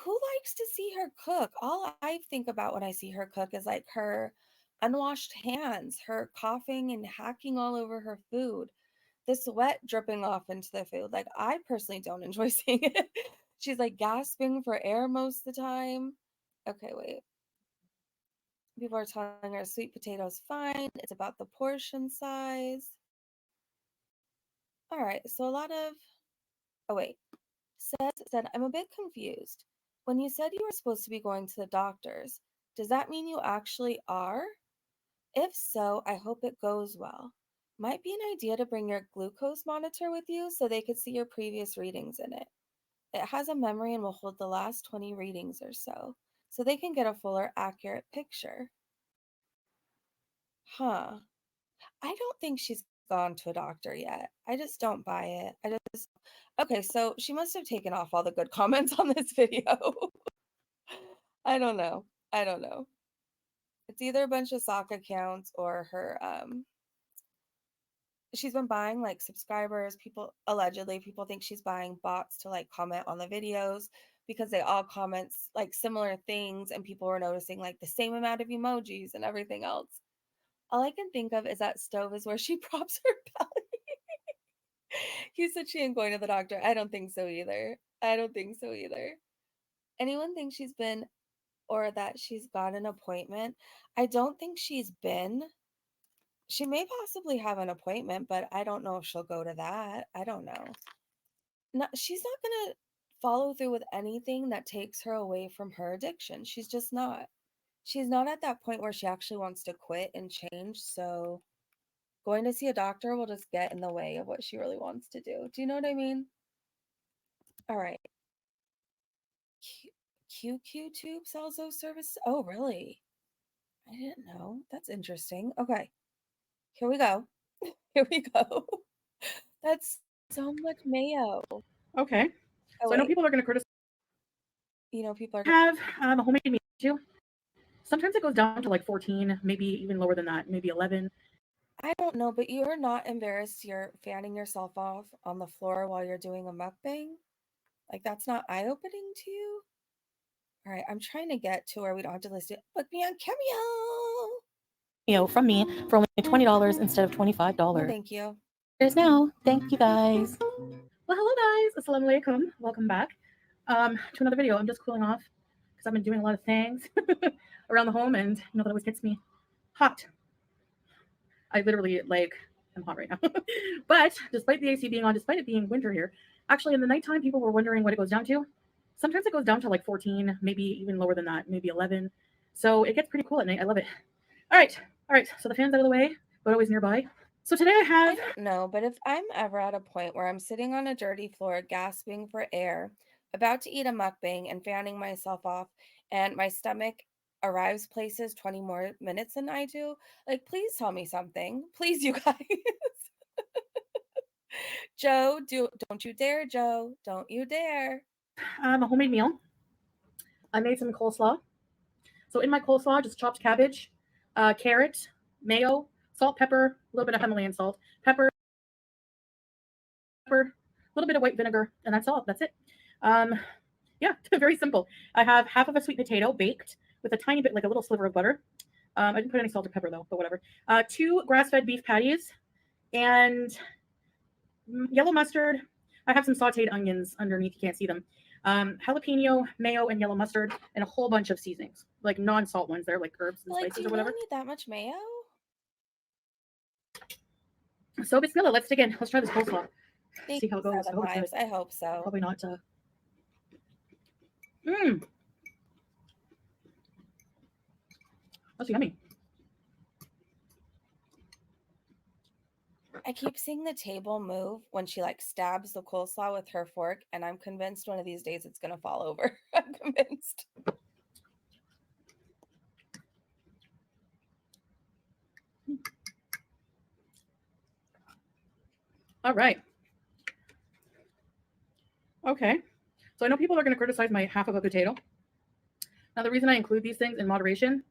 who likes to see her cook? All I think about when I see her cook is like her unwashed hands, her coughing and hacking all over her food, the sweat dripping off into the food. Like, I personally don't enjoy seeing it. She's like gasping for air most of the time. Okay, wait. People are telling her sweet potatoes fine. It's about the portion size. All right, so a lot of. Oh, wait. Said, I'm a bit confused. When you said you were supposed to be going to the doctor's, does that mean you actually are? If so, I hope it goes well. Might be an idea to bring your glucose monitor with you so they could see your previous readings in it. It has a memory and will hold the last 20 readings or so they can get a fuller, accurate picture. Huh. I don't think she's gone to a doctor yet. I just don't buy it. Okay, so she must have taken off all the good comments on this video. I don't know. It's either a bunch of sock accounts or her she's been buying like subscribers. People think she's buying bots to like comment on the videos because they all comment like similar things, and people were noticing like the same amount of emojis and everything else. All I can think of is that stove is where she props her belly. You said she ain't going to the doctor. I don't think so either. Anyone think she's been, or that she's got an appointment? I don't think she's been. She may possibly have an appointment, but I don't know if she'll go to that. I don't know. No, she's not going to follow through with anything that takes her away from her addiction. She's just not. She's not at that point where she actually wants to quit and change. So going to see a doctor will just get in the way of what she really wants to do. Do you know what I mean? All right. QQ Tube sells those services. Oh, really? I didn't know. That's interesting. Okay. Here we go. That's so much mayo. Okay. Oh, So I know wait. people are going to criticize. People are. Have a homemade meal too. Sometimes it goes down to like 14, maybe even lower than that, maybe 11. I don't know, but you're not embarrassed you're fanning yourself off on the floor while you're doing a mukbang? Like, that's not eye-opening to you? All right, I'm trying to get to where we don't have to list it. Book me on Cameo. From me for only $20 instead of $25. Well, thank you. There's now. Thank you guys. Well, hello guys. Assalamu alaikum. Welcome back to another video. I'm just cooling off because I've been doing a lot of things around the home, and that always gets me hot. I literally I'm hot right now. But despite the AC being on, despite it being winter here, actually in the nighttime people were wondering what it goes down to. Sometimes it goes down to like 14, maybe even lower than that, maybe 11. So it gets pretty cool at night. I love it. All right. So the fan's out of the way, but always nearby. So today I don't know, but if I'm ever at a point where I'm sitting on a dirty floor gasping for air, about to eat a mukbang and fanning myself off, and my stomach arrives places 20 more minutes than I do, like, please tell me something. Please, you guys. Joe, don't you dare, Joe. Don't you dare. a homemade meal. I made some coleslaw. So in my coleslaw, just chopped cabbage, carrot, mayo, salt, pepper, a little bit of Himalayan salt, pepper, a little bit of white vinegar, and that's all. That's it. Yeah, very simple. I have half of a sweet potato baked with a tiny bit, like a little sliver of butter. I didn't put any salt or pepper though, but whatever. 2 grass-fed beef patties and yellow mustard, I have some sauteed onions underneath. You can't see them. Jalapeno, mayo, and yellow mustard, and a whole bunch of seasonings, like non-salt ones. They're like herbs and Like, do spices you or really whatever. need that much mayo? So bismillah, let's dig in. Let's try this coleslaw. Thank See how you, it goes. I Seven hope it's good. Lives. I hope so. Probably not. Mmm. That's yummy. I keep seeing the table move when she like stabs the coleslaw with her fork, and I'm convinced one of these days it's gonna fall over. I'm convinced. All right. Okay. So I know people are going to criticize my half of a potato. Now, the reason I include these things in moderation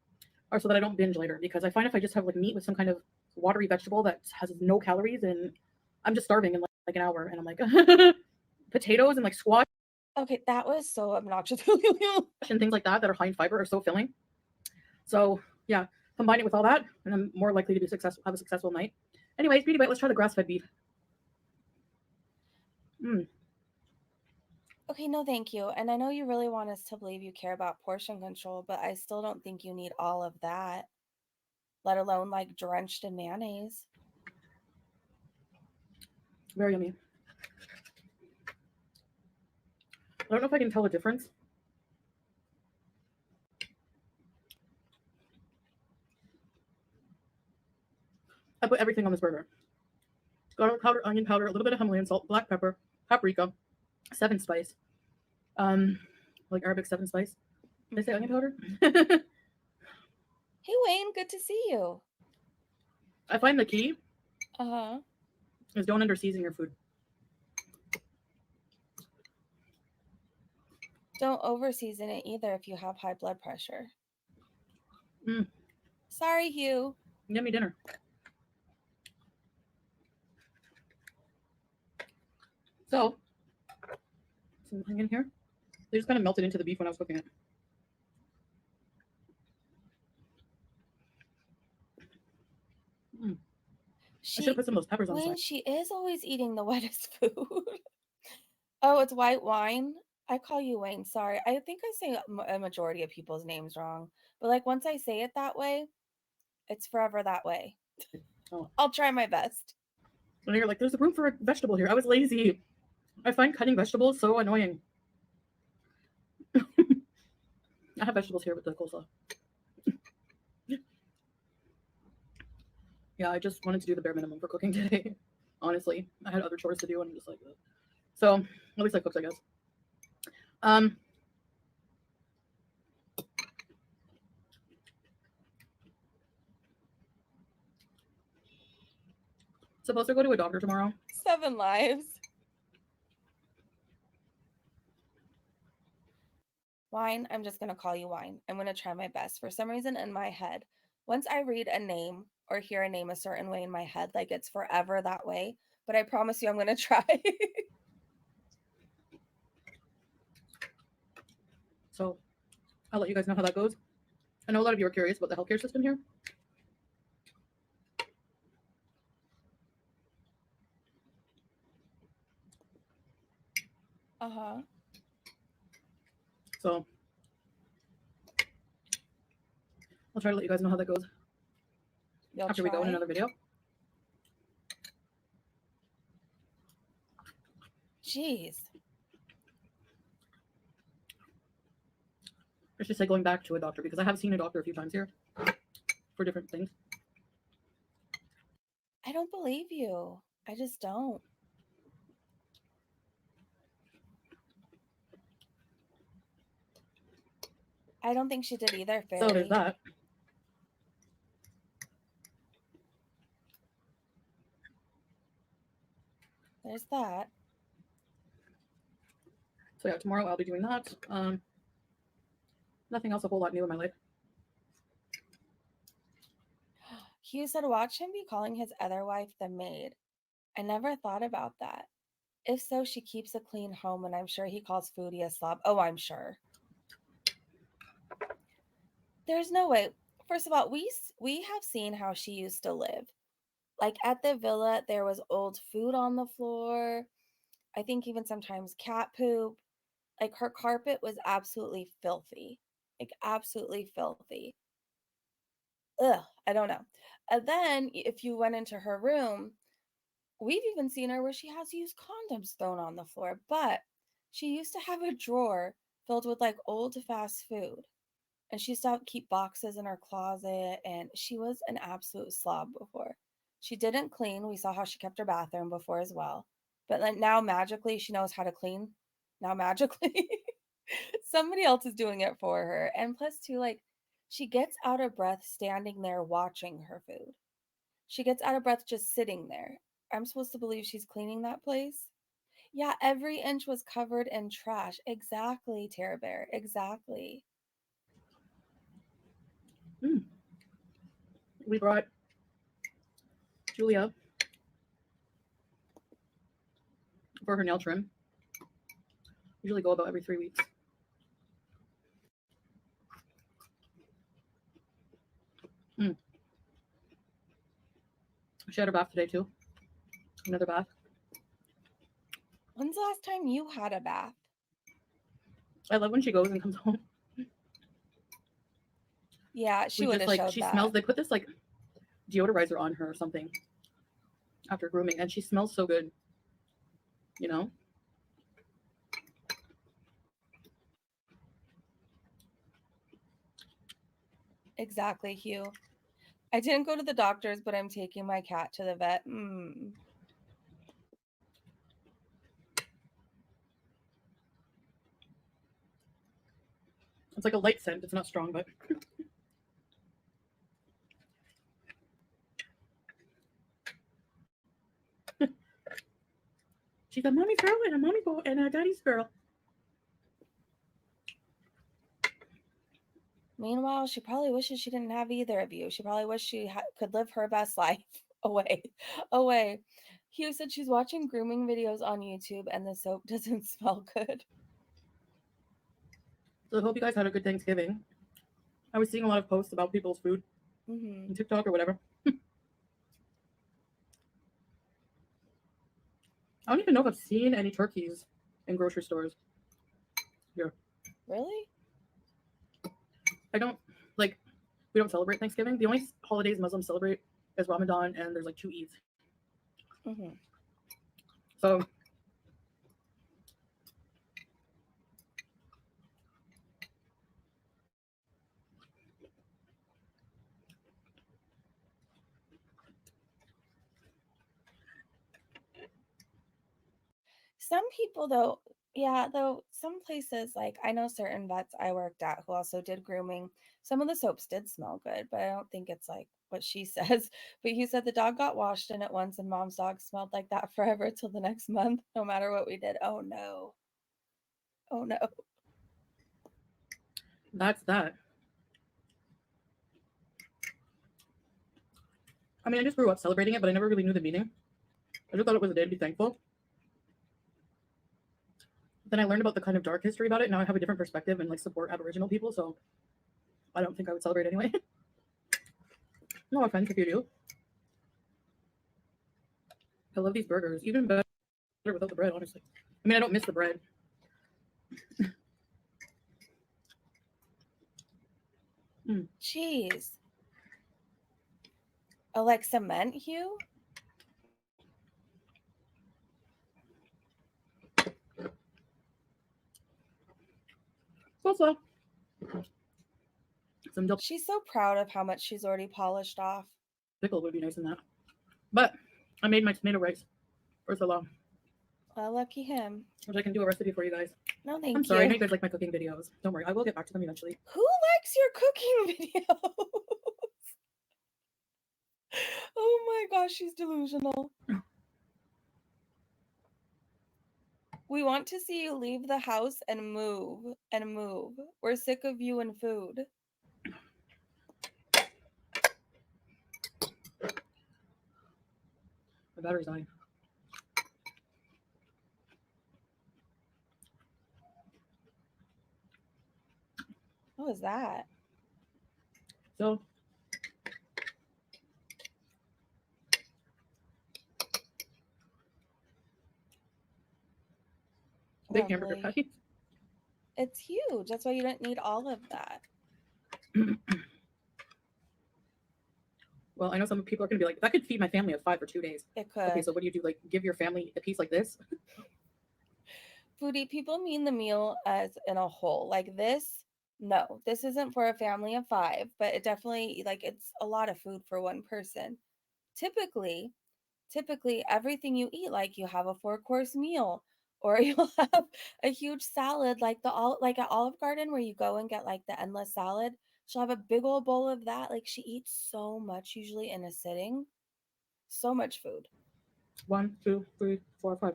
are so that I don't binge later, because I find if I just have like meat with some kind of watery vegetable that has no calories, and I'm just starving in like an hour, and I'm like potatoes and like squash Okay, that was so obnoxious. and things like that are high in fiber are so filling. So yeah, combine it with all that, and I'm more likely to be successful, have a successful night. Anyways, beauty bite. Let's try the grass-fed beef. Okay, no, thank you. And I know you really want us to believe you care about portion control, but I still don't think you need all of that, let alone like drenched in mayonnaise. Very yummy. I don't know if I can tell the difference. I put everything on this burger. Garlic powder, onion powder, a little bit of Himalayan salt, black pepper, paprika, 7-spice, like Arabic 7-spice. Did I say onion powder? Hey, Wayne, good to see you. I find the key Uh-huh. is don't under-season your food. Don't over-season it either if you have high blood pressure. Mm. Sorry, Hugh. Yummy dinner. So, some onion here. They just kind of melted into the beef when I was cooking it. I should have put some of those peppers on the Wayne, side. she is always eating the wettest food. Oh, it's white wine. I call you Wayne. Sorry. I think I say a majority of people's names wrong. But like once I say it that way, it's forever that way. Oh. I'll try my best. And you're like, there's room for a vegetable here. I was lazy. I find cutting vegetables so annoying. I have vegetables here with the coleslaw. Yeah, I just wanted to do the bare minimum for cooking today. Honestly, I had other chores to do, and I'm just like, ugh. So at least I cooked, I guess. Supposed to go to a doctor tomorrow. 7 lives. Wine, I'm just going to call you Wine. I'm going to try my best. For some reason in my head, once I read a name or hear a name a certain way in my head, like it's forever that way. But I promise you I'm going to try. So I'll let you guys know how that goes. I know a lot of you are curious about the healthcare system here. Uh-huh. So I'll try to let you guys know how that goes after we go in another video. Jeez. I should say going back to a doctor, because I have seen a doctor a few times here for different things. I don't believe you. I just don't. I don't think she did either, Fairy. So there's that. There's that. So yeah, tomorrow I'll be doing that. Nothing else a whole lot new in my life. Hugh said, watch him be calling his other wife the maid. I never thought about that. If so, she keeps a clean home, and I'm sure he calls Foodie a slob. Oh, I'm sure. There's no way. First of all, we have seen how she used to live. Like at the villa, there was old food on the floor. I think even sometimes cat poop. Like her carpet was absolutely filthy. Like absolutely filthy. Ugh, I don't know. And then if you went into her room, we've even seen her where she has used condoms thrown on the floor, but she used to have a drawer filled with like old fast food. And she used to keep boxes in her closet, and she was an absolute slob before. She didn't clean. We saw how she kept her bathroom before as well. But then now magically she knows how to clean. Now magically somebody else is doing it for her. And plus too, like she gets out of breath standing there watching her food. She gets out of breath just sitting there. I'm supposed to believe she's cleaning that place? Yeah, every inch was covered in trash. Exactly, Tara Bear. Exactly. We brought Julia for her nail trim. Usually go about every 3 weeks. She had her bath today too. Another bath. When's the last time you had a bath? I love when she goes and comes home. Yeah, she would have like showed she that. smells. They put this like deodorizer on her or something after grooming, and she smells so good. You know. Exactly, Hugh. I didn't go to the doctor's, but I'm taking my cat to the vet. It's like a light scent. It's not strong, but she's a mommy girl and a mommy boy and a daddy's girl. Meanwhile, she probably wishes she didn't have either of you. She probably wished she could live her best life away. Hugh said she's watching grooming videos on YouTube and the soap doesn't smell good. So I hope you guys had a good Thanksgiving. I was seeing a lot of posts about people's food on TikTok or whatever. I don't even know if I've seen any turkeys in grocery stores here. Really? I don't like. We don't celebrate Thanksgiving. The only holidays Muslims celebrate is Ramadan, and there's like 2 Eids. So Some people, though, some places, like I know certain vets I worked at who also did grooming. Some of the soaps did smell good, but I don't think it's like what she says. But he said the dog got washed in it once, and mom's dog smelled like that forever till the next month, no matter what we did. Oh no. Oh no. that's that. I mean, I just grew up celebrating it, but I never really knew the meaning. I just thought it was a day to be thankful. Then I learned about the kind of dark history about it. Now I have a different perspective and like support Aboriginal people, so I don't think I would celebrate anyway. No offense if you do. I love these burgers, even better without the bread, honestly. I mean, I don't miss the bread. Jeez. Like cement, Hugh? Also, some dill She's so proud of how much she's already polished off. pickle would be nice in that. But I made my tomato rice for so long. Well, lucky him. Which I can do a recipe for you guys. No, thank you. I'm sorry, I know you guys like my cooking videos. Don't worry, I will get back to them eventually. Who likes your cooking videos? Oh my gosh, she's delusional. We want to see you leave the house and move. We're sick of you and food. My battery's dying. What was that? So Big hamburger Lovely. patties. It's huge. That's why you didn't need all of that. Well, I know some people are going to be like, that could feed my family of 5 for 2 days. It could. Okay, so what do you do? Like, give your family a piece like this? Foodie, people mean the meal as in a whole. Like this, no, this isn't for a family of 5, but it definitely, like, it's a lot of food for one person. Typically, everything you eat, like you have a 4-course meal, or you'll have a huge salad, like like at Olive Garden where you go and get like the endless salad. She'll have a big old bowl of that. Like she eats so much usually in a sitting. So much food. 1, 2, 3, 4, 5.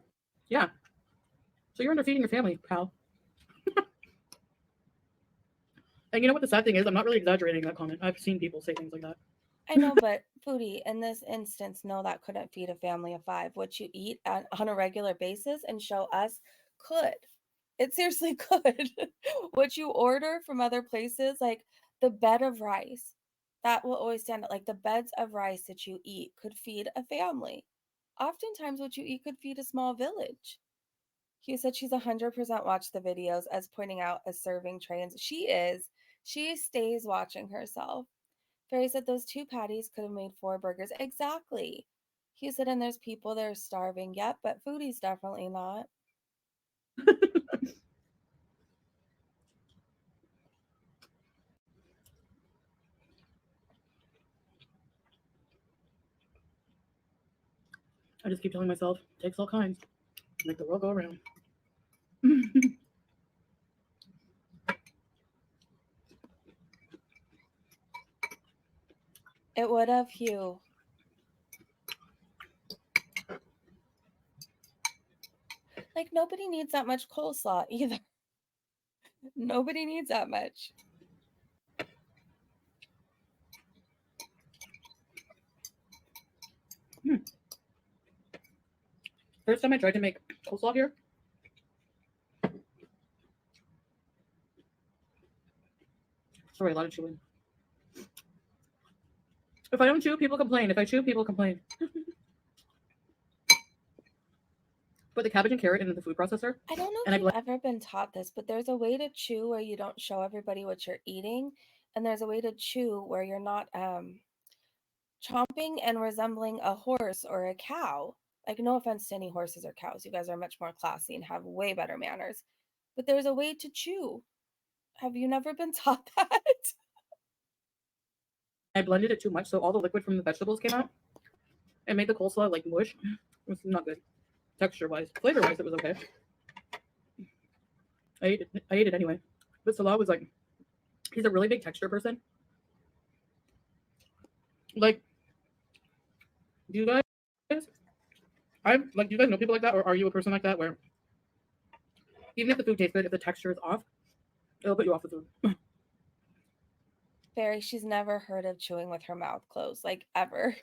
Yeah. So you're underfeeding your family, pal. And you know what the sad thing is? I'm not really exaggerating that comment. I've seen people say things like that. I know, but Foodie, in this instance, no, that couldn't feed a family of 5. What you eat on a regular basis and show us could. It seriously could. What you order from other places, like the bed of rice, that will always stand out. Like the beds of rice that you eat could feed a family. Oftentimes, what you eat could feed a small village. Hugh said she's 100% watched the videos as pointing out as serving trains. She is. She stays watching herself. Fairy said those 2 patties could have made 4 burgers. Exactly. Hugh said, and there's people that are starving. Yep, but Foodie's definitely not. I just keep telling myself, it takes all kinds to make the world go around. It would have, Hugh. Like, nobody needs that much coleslaw either. Nobody needs that much. First time I tried to make coleslaw here, sorry, a lot of chewing. If I don't chew, people complain. If I chew, people complain. Put the cabbage and carrot into the food processor. I don't know And if you've ever been taught this, but there's a way to chew where you don't show everybody what you're eating. And there's a way to chew where you're not chomping and resembling a horse or a cow. Like, no offense to any horses or cows. You guys are much more classy and have way better manners. But there's a way to chew. Have you never been taught that? I blended it too much, so all the liquid from the vegetables came out. It made the coleslaw like mush. It was not good. Texture-wise. Flavor-wise, it was okay. I ate it anyway. But Salah was like, he's a really big texture person. Like, do you guys do you guys know people like that, or are you a person like that where even if the food tastes good, if the texture is off, it'll put you off the food? Barry, she's never heard of chewing with her mouth closed, like ever.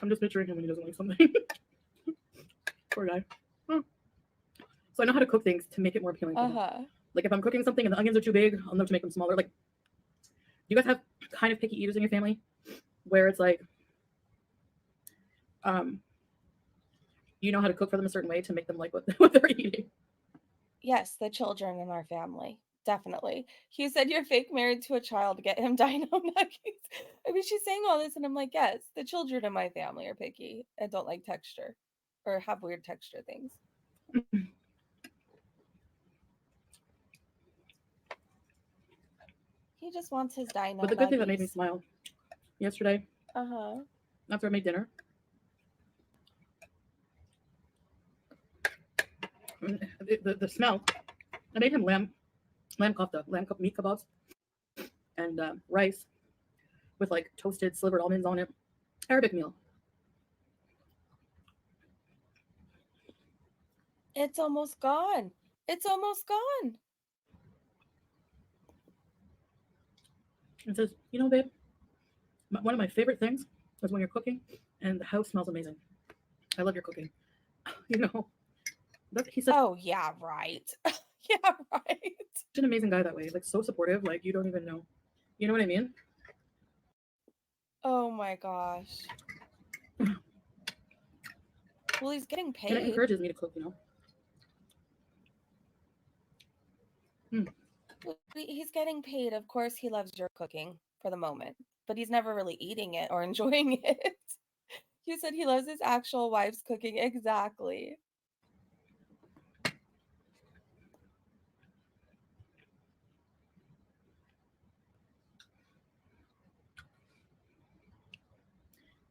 I'm just picturing him when he doesn't like something. Poor guy. Huh. So I know how to cook things to make it more appealing. Like if I'm cooking something and the onions are too big, I'll know to make them smaller. Like, do you guys have kind of picky eaters in your family where it's like, you know how to cook for them a certain way to make them like what they're eating? Yes, the children in our family. Definitely. He said you're fake married to a child to get him dino nuggets. I mean, she's saying all this, and I'm like, yes, the children in my family are picky and don't like texture or have weird texture things. He just wants his dino But the good thing that made me smile yesterday, after I made dinner, the smell, I made him lamb kofta, meat kebabs, and rice with like toasted slivered almonds on it. Arabic meal. It's almost gone. It's almost gone. It says, you know, babe, one of my favorite things is when you're cooking and the house smells amazing. I love your cooking. You know, he said. Oh yeah, right. Yeah, right. Such an amazing guy that way. Like so supportive. Like you don't even know. You know what I mean? Oh my gosh. Well, he's getting And it paid. encourages me to cook, He's getting paid. Of course, he loves your cooking for the moment, but he's never really eating it or enjoying it. You said he loves his actual wife's cooking. Exactly.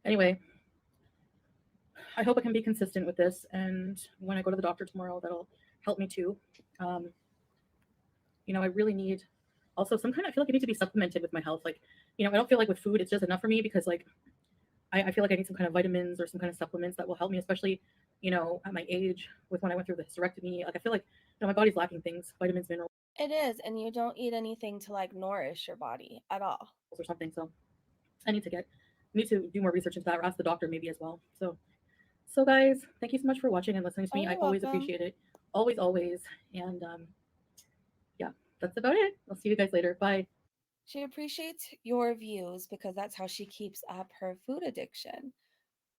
Anyway, I hope I can be consistent with this, and when I go to the doctor tomorrow, that'll help me too. I really need also some kind of, I feel like I need to be supplemented with my health. Like, I don't feel like with food it's just enough for me, because like I feel like I need some kind of vitamins or some kind of supplements that will help me, especially, at my age, with when I went through the hysterectomy. Like I feel like, my body's lacking things, vitamins, minerals, It is, and you don't eat anything to like nourish your body at all. or something. So I need to do more research into that, or ask the doctor maybe as well. So guys, thank you so much for watching and listening to me. Oh, I you're always welcome. appreciate it. Always. And yeah, that's about it. I'll see you guys later. Bye. She appreciates your views because that's how she keeps up her food addiction.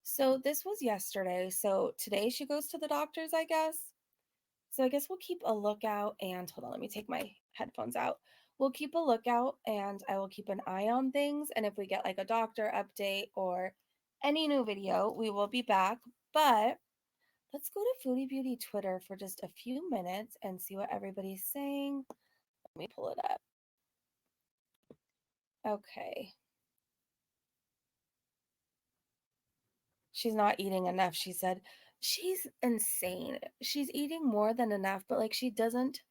So this was yesterday. So today she goes to the doctor's, I guess. So I guess we'll keep a lookout, and hold on, let me take my headphones out. We'll keep a lookout, and I will keep an eye on things. And if we get like a doctor update or any new video, we will be back. But let's go to Foodie Beauty Twitter for just a few minutes and see what everybody's saying. Let me pull it up. Okay. She's not eating enough, she said. She's insane. She's eating more than enough, but like she doesn't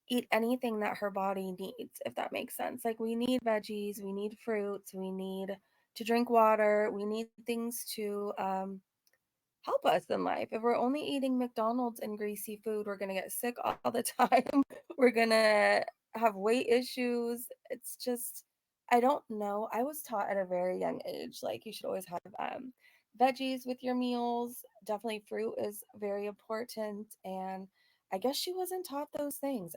eat anything that her body needs, if that makes sense. Like we need veggies, we need fruits, we need to drink water, we need things to help us in life. If we're only eating McDonald's and greasy food, we're going to get sick all the time. We're going to have weight issues. It's just, I don't know. I was taught at a very young age, like you should always have veggies with your meals. Definitely fruit is very important. And I guess she wasn't taught those things.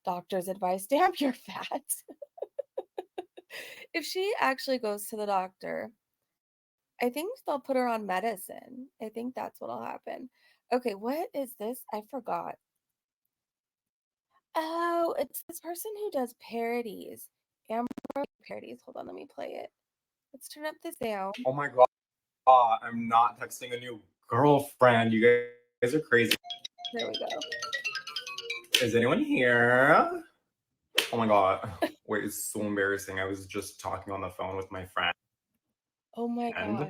Doctor's advice, damn, you're fat. If she actually goes to the doctor, I think they'll put her on medicine. I think that's what'll happen. Okay, what is this? I forgot. Oh, it's this person who does parodies. Amber parodies. Hold on, let me play it. Let's turn up the sound. Oh my god, I'm not texting a new girlfriend. You guys are crazy. There we go. Is anyone here? Oh my god. Wait, it's so embarrassing. I was just talking on the phone with my friend. Oh my gosh. No.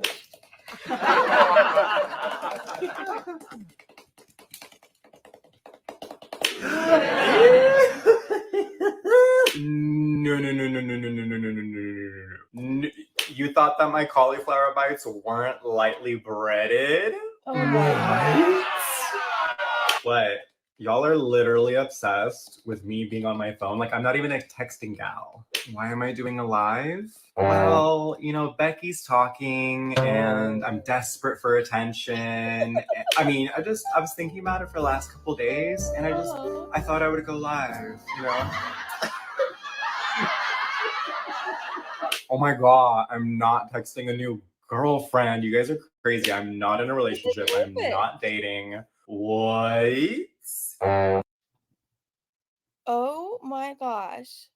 You thought that my cauliflower bites weren't lightly breaded? Oh my god. What? Y'all are literally obsessed with me being on my phone. Like, I'm not even a texting gal. Why am I doing a live? Well, Becky's talking and I'm desperate for attention. I mean, I was thinking about it for the last couple days and I thought I would go live, Oh my god, I'm not texting a new girlfriend. You guys are crazy. I'm not in a relationship. I'm not dating. What? Oh my gosh.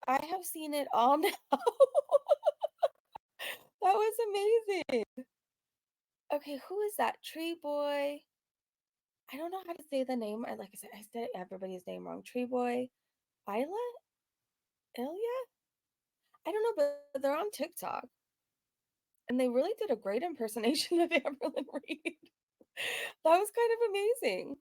I have seen it all now. That was amazing. Okay, who is that? Tree Boy. I don't know how to say the name. Like I said everybody's name wrong. Tree Boy. Isla? Ilya? I don't know, but they're on TikTok. And they really did a great impersonation of Amberlyn Reed. That was kind of amazing.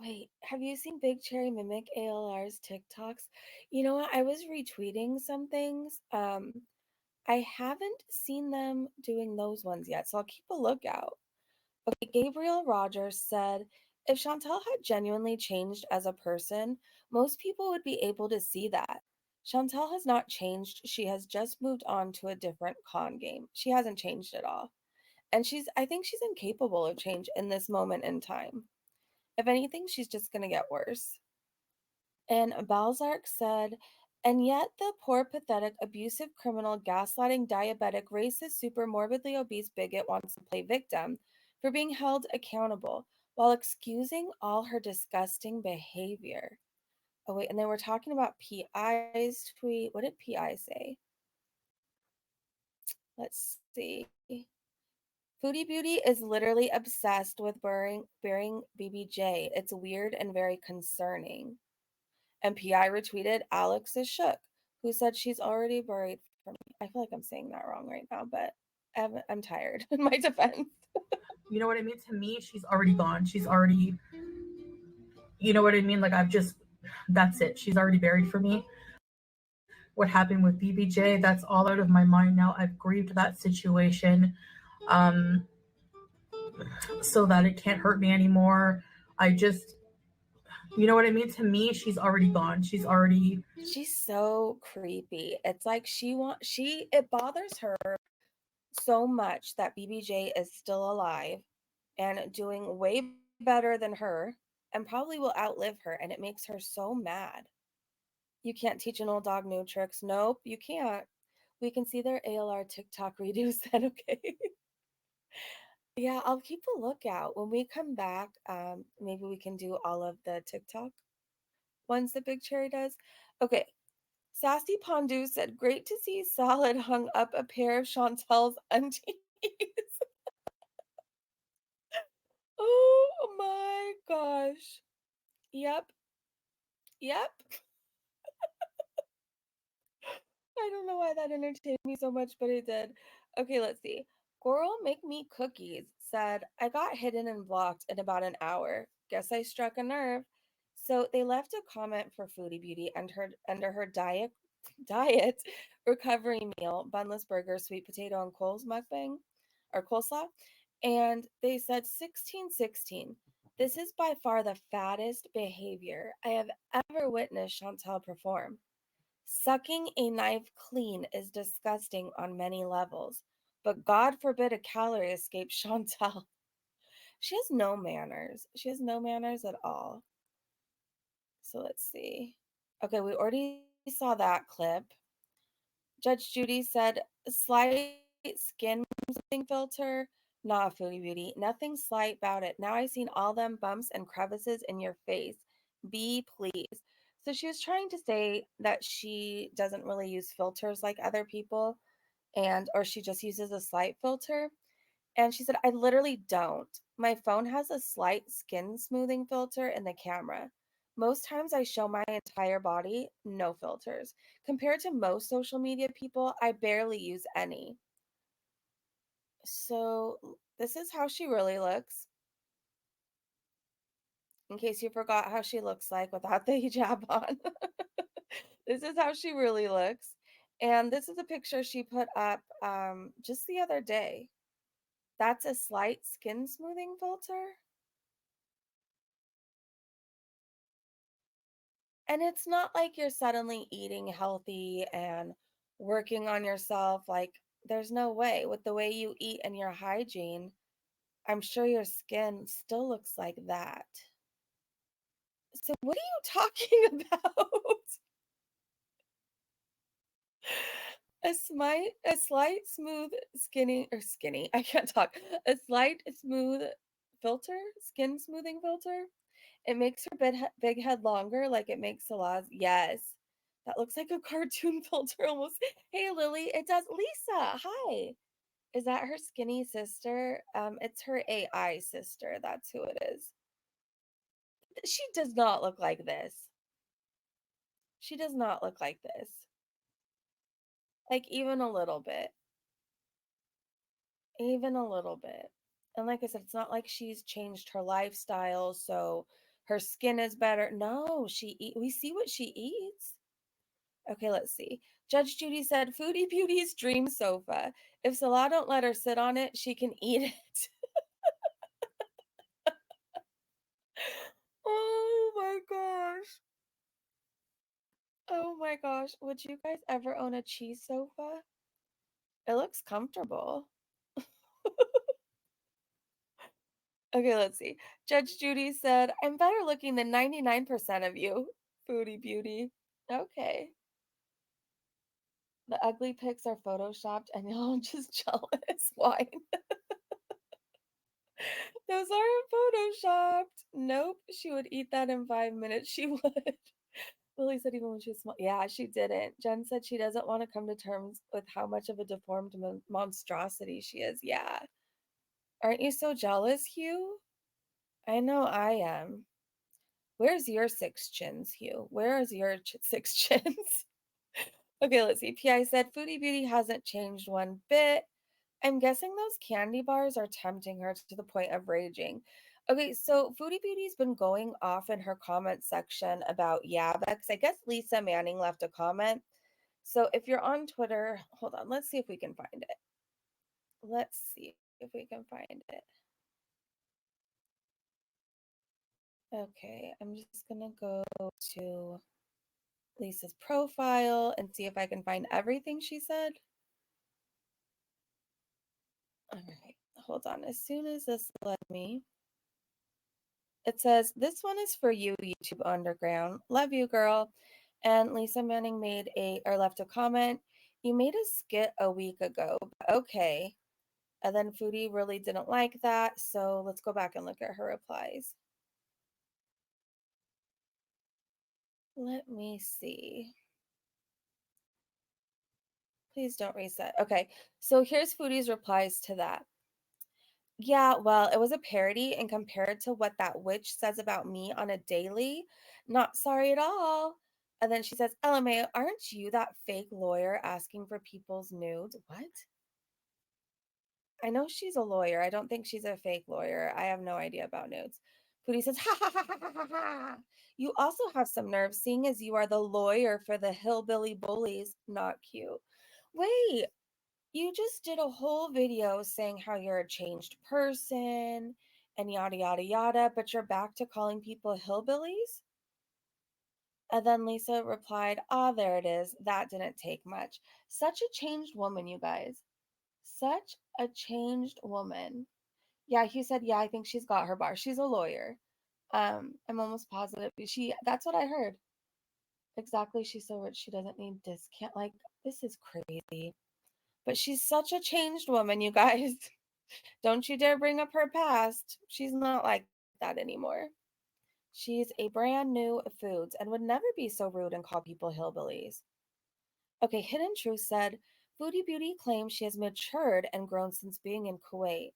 Wait, have you seen Big Cherry mimic ALR's TikToks? You know what? I was retweeting some things. I haven't seen them doing those ones yet, so I'll keep a lookout. Okay, Gabriel Rogers said, if Chantel had genuinely changed as a person, most people would be able to see that. Chantel has not changed. She has just moved on to a different con game. She hasn't changed at all. And I think she's incapable of change in this moment in time. If anything, she's just going to get worse. And Balzark said, And yet, the poor, pathetic, abusive, criminal, gaslighting, diabetic, racist, super morbidly obese bigot wants to play victim for being held accountable while excusing all her disgusting behavior. Oh, wait, and then we're talking about PI's tweet. What did PI say? Let's see. Foodie Beauty is literally obsessed with burying BBJ. It's weird and very concerning. And PI retweeted Alex is shook, who said she's already buried from me. I feel like I'm saying that wrong right now, but I'm tired in my defense. You know what I mean? To me, she's already gone. She's already, you know what I mean? Like, that's it. She's already buried for me. What happened with BBJ, that's all out of my mind now. I've grieved that situation um, so that it can't hurt me anymore. I just, you know what I mean? To me, she's already gone. She's so creepy. It's like it bothers her so much that BBJ is still alive and doing way better than her and probably will outlive her, and it makes her so mad. You can't teach an old dog new tricks. Nope, you can't. We can see their ALR TikTok redos then, okay? Yeah, I'll keep a lookout. When we come back, maybe we can do all of the TikTok ones that Big Cherry does. Okay, Sassy Pondu said, great to see Salad hung up a pair of Chantel's undies. Oh my gosh. Yep. Yep. I don't know why that entertained me so much, but it did. Okay, let's see. Gorl Make Me Cookies said, I got hidden and blocked in about an hour. Guess I struck a nerve. So they left a comment for Foodie Beauty under her diet recovery meal, bunless burger, sweet potato, and coleslaw. And they said 1616. This is by far the fattest behavior I have ever witnessed Chantel perform. Sucking a knife clean is disgusting on many levels, but God forbid a calorie escape Chantel. She has no manners. She has no manners at all. So let's see. Okay, we already saw that clip. Judge Judy said, slight skin filter, nah, Foodie Beauty. Nothing slight about it. Now I seen all them bumps and crevices in your face. Be please. So she was trying to say that she doesn't really use filters like other people, or she just uses a slight filter. And she said, I literally don't. My phone has a slight skin smoothing filter in the camera. Most times I show my entire body, no filters. Compared to most social media people, I barely use any. So this is how she really looks. In case you forgot how she looks like without the hijab on. This is how she really looks. And this is a picture she put up just the other day. That's a slight skin smoothing filter. And it's not like you're suddenly eating healthy and working on yourself. Like, there's no way. With the way you eat and your hygiene, I'm sure your skin still looks like that. So, what are you talking about? A slight smooth skinny. I can't talk. A slight smooth filter, skin smoothing filter. It makes her big head longer, like it makes Salah's. Yes. That looks like a cartoon filter almost. Hey, Lily, it does. Lisa, hi. Is that her skinny sister? It's her AI sister. That's who it is. She does not look like this. She does not look like this. Like, even a little bit. Even a little bit. And like I said, it's not like she's changed her lifestyle, so her skin is better. No, we see what she eats. Okay, let's see. Judge Judy said, Foodie Beauty's dream sofa. If Salah don't let her sit on it, she can eat it. Oh my gosh. Oh my gosh. Would you guys ever own a cheese sofa? It looks comfortable. Okay, let's see. Judge Judy said, I'm better looking than 99% of you, Foodie Beauty. Okay. The ugly pics are photoshopped and y'all just jealous. Why? Those aren't photoshopped. Nope. She would eat that in 5 minutes. She would. Lily said even when she was small. Yeah, she didn't. Jen said she doesn't want to come to terms with how much of a deformed monstrosity she is. Yeah. Aren't you so jealous, Hugh? I know I am. Where's your 6 chins, Hugh? Where is your 6 chins? Okay, let's see. PI said Foodie Beauty hasn't changed one bit. I'm guessing those candy bars are tempting her to the point of raging. Okay, so Foodie Beauty's been going off in her comment section about Yabex. I guess Lisa Manning left a comment. So if you're on Twitter, hold on, let's see if we can find it. Let's see if we can find it. Okay, I'm just gonna go to Lisa's profile and see if I can find everything she said. All right, hold on. As soon as this let me, it says, "This one is for you, YouTube Underground. Love you, girl." And Lisa Manning left a comment. You made a skit a week ago. Okay. And then Foodie really didn't like that. So let's go back and look at her replies. Let me see. Please don't reset. Okay. So here's Foodie's replies to that. Yeah, well, it was a parody, and compared to what that witch says about me on a daily, not sorry at all. And then she says, LMA, aren't you that fake lawyer asking for people's nudes? What? I know she's a lawyer. I don't think she's a fake lawyer. I have no idea about nudes. Foodie says, ha ha ha ha ha ha. You also have some nerve, seeing as you are the lawyer for the hillbilly bullies. Not cute. Wait, you just did a whole video saying how you're a changed person and yada yada yada, but you're back to calling people hillbillies? And then Lisa replied, ah, there it is. That didn't take much. Such a changed woman, you guys. Such a changed woman. Yeah, he said, yeah, I think she's got her bar. She's a lawyer. I'm almost positive. That's what I heard. Exactly. She's so rich she doesn't need discount. Like, this is crazy. But she's such a changed woman, you guys. Don't you dare bring up her past. She's not like that anymore. She's a brand new Foods and would never be so rude and call people hillbillies. Okay, Hidden Truth said, Foodie Beauty claims she has matured and grown since being in Kuwait.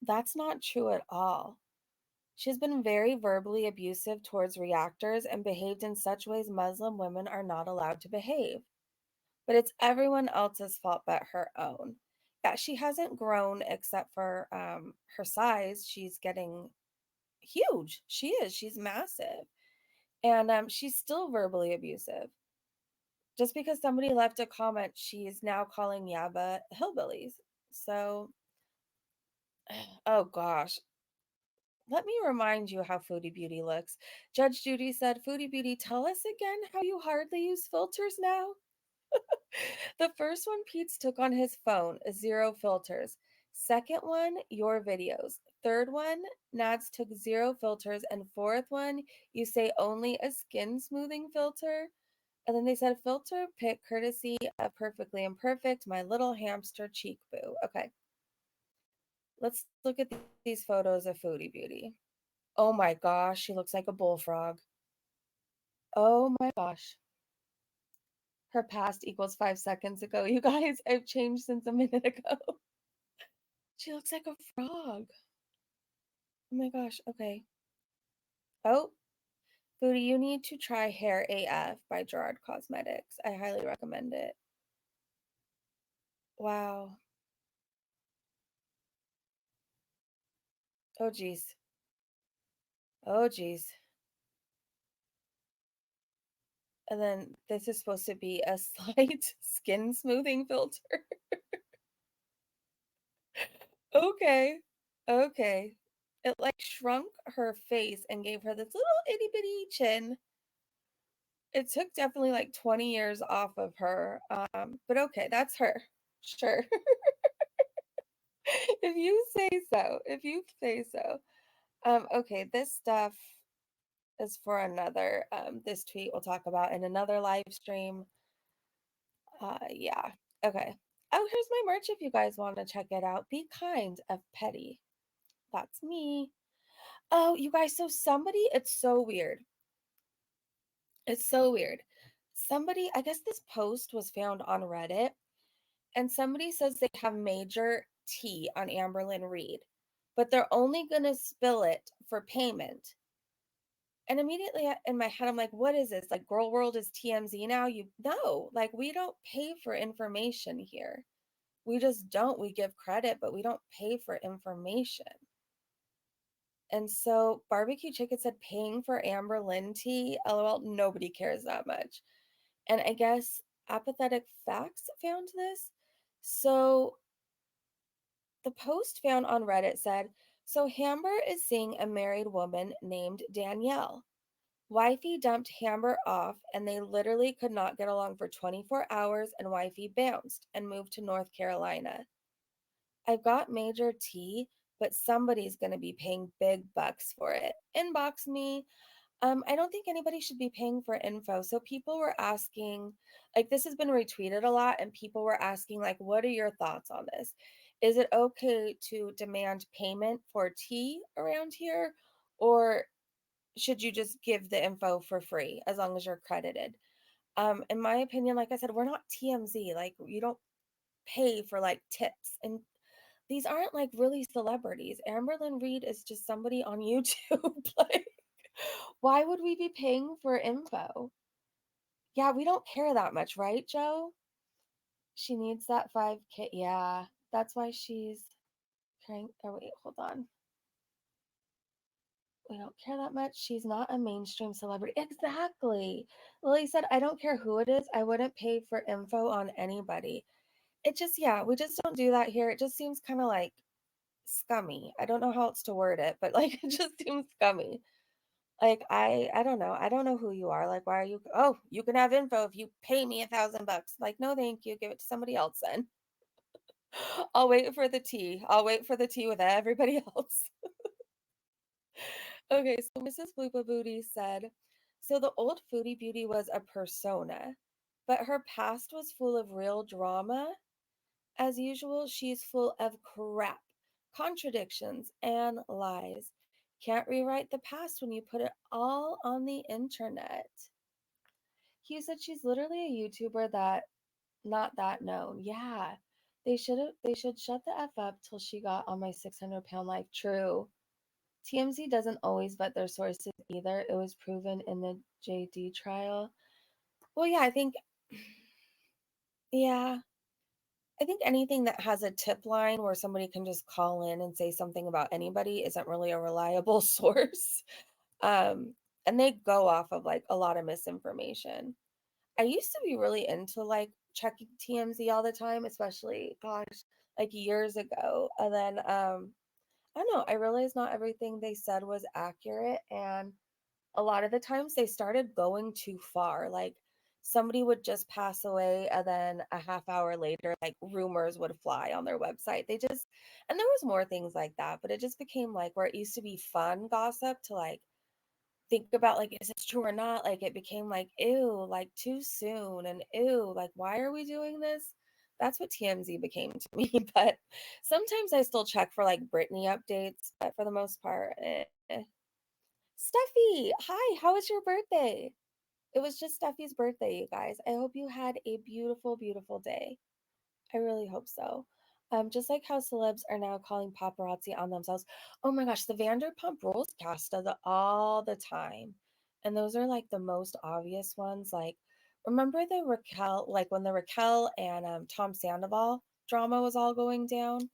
That's not true at all. She's been very verbally abusive towards reactors and behaved in such ways Muslim women are not allowed to behave. But it's everyone else's fault but her own. Yeah, she hasn't grown except for her size. She's getting huge. She is. She's massive. And she's still verbally abusive. Just because somebody left a comment, she's now calling Yaba hillbillies. So, oh gosh. Let me remind you how Foodie Beauty looks. Judge Judy said, Foodie Beauty, tell us again how you hardly use filters now. The first one Pete's took on his phone, 0 filters. Second one, your videos. Third one, Nads took 0 filters. And fourth one, you say only a skin smoothing filter. And then they said filter pick courtesy of Perfectly Imperfect, my little hamster cheek boo. Okay. Let's look at these photos of Foodie Beauty. Oh my gosh, she looks like a bullfrog. Oh my gosh. Her past equals 5 seconds ago. You guys, I've changed since a minute ago. She looks like a frog. Oh my gosh, okay. Oh, Foodie, you need to try Hair AF by Gerard Cosmetics. I highly recommend it. Wow. Oh, geez. Oh, geez. And then this is supposed to be a slight skin smoothing filter. Okay. Okay. It like shrunk her face and gave her this little itty bitty chin. It took definitely like 20 years off of her. But okay, that's her. Sure. If you say so. If you say so. Okay, this stuff is for another this tweet we'll talk about in another live stream. Yeah. Okay. Oh, here's my merch if you guys want to check it out. Be kind of petty. That's me. Oh, you guys, so somebody, it's so weird. It's so weird. Somebody, I guess this post was found on Reddit, and somebody says they have major tea on Amberlynn Reed, but they're only going to spill it for payment. And immediately in my head, I'm like, what is this? Like, Gorlworld is TMZ now? You know, like, we don't pay for information here. We just don't. We give credit, but we don't pay for information. And so Barbecue Chicken said paying for Amberlynn tea. LOL, nobody cares that much. And I guess Apathetic Facts found this. So the post found on Reddit said, so Hamber is seeing a married woman named Danielle. Wifey dumped Hamber off and they literally could not get along for 24 hours and Wifey bounced and moved to North Carolina. I've got major tea, but somebody's going to be paying big bucks for it. Inbox me. I don't think anybody should be paying for info. So people were asking, like, this has been retweeted a lot, and people were asking, like, what are your thoughts on this? Is it okay to demand payment for tea around here? Or should you just give the info for free as long as you're credited? In my opinion, like I said, we're not TMZ. Like, you don't pay for like tips. And these aren't like really celebrities. Amberlynn Reed is just somebody on YouTube. Like, why would we be paying for info? Yeah, we don't care that much, right, Joe? She needs that 5K. Yeah, that's why she's carrying. Oh, wait, hold on. We don't care that much. She's not a mainstream celebrity. Exactly. Lily said, I don't care who it is. I wouldn't pay for info on anybody. It just, yeah, we just don't do that here. It just seems kind of like scummy. I don't know how else to word it, but like it just seems scummy. Like I don't know. I don't know who you are. Like, why are you, oh, you can have info if you pay me $1,000. Like, no, thank you. Give it to somebody else then. I'll wait for the tea. I'll wait for the tea with everybody else. Okay, so Mrs. Bloopa Booty said, so the old Foodie Beauty was a persona, but her past was full of real drama. As usual, she's full of crap, contradictions, and lies. Can't rewrite the past when you put it all on the internet. He said she's literally a YouTuber that not that known. Yeah. They should shut the F up till she got on my 600-pound life. True. TMZ doesn't always vet their sources either. It was proven in the JD trial. Well, yeah, yeah, I think anything that has a tip line where somebody can just call in and say something about anybody isn't really a reliable source. Um, and they go off of like a lot of misinformation. I used to be really into like checking TMZ all the time, especially gosh, like years ago. And then I don't know, I realized not everything they said was accurate, and a lot of the times they started going too far. Like somebody would just pass away and then a half hour later like rumors would fly on their website. They just, and there was more things like that, but it just became like where it used to be fun gossip to like think about like is this true or not, like it became like ew, like too soon, and ew, like why are we doing this? That's what TMZ became to me. But sometimes I still check for like Britney updates, but for the most part Steffi, hi, how was your birthday? It was just Steffi's birthday, you guys. I hope you had a beautiful, beautiful day. I really hope so. Just like how celebs are now calling paparazzi on themselves. Oh my gosh, the Vanderpump Rules cast does it all the time. And those are like the most obvious ones. Like, remember the Raquel, like when the Raquel and Tom Sandoval drama was all going down?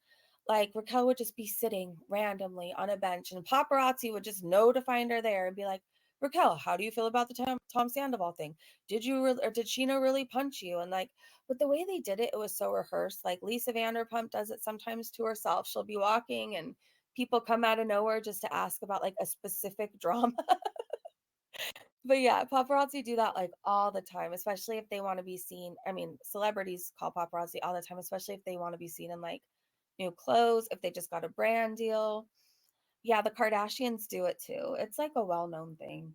Like Raquel would just be sitting randomly on a bench and paparazzi would just know to find her there and be like, Raquel, how do you feel about the Tom Sandoval thing? Did you or did Sheena really punch you? And like, but the way they did it, it was so rehearsed. Like Lisa Vanderpump does it sometimes to herself. She'll be walking and people come out of nowhere just to ask about like a specific drama. But yeah, paparazzi do that like all the time, especially if they want to be seen. I mean, celebrities call paparazzi all the time, especially if they want to be seen in like new clothes, if they just got a brand deal. Yeah, the Kardashians do it too. It's like a well known thing.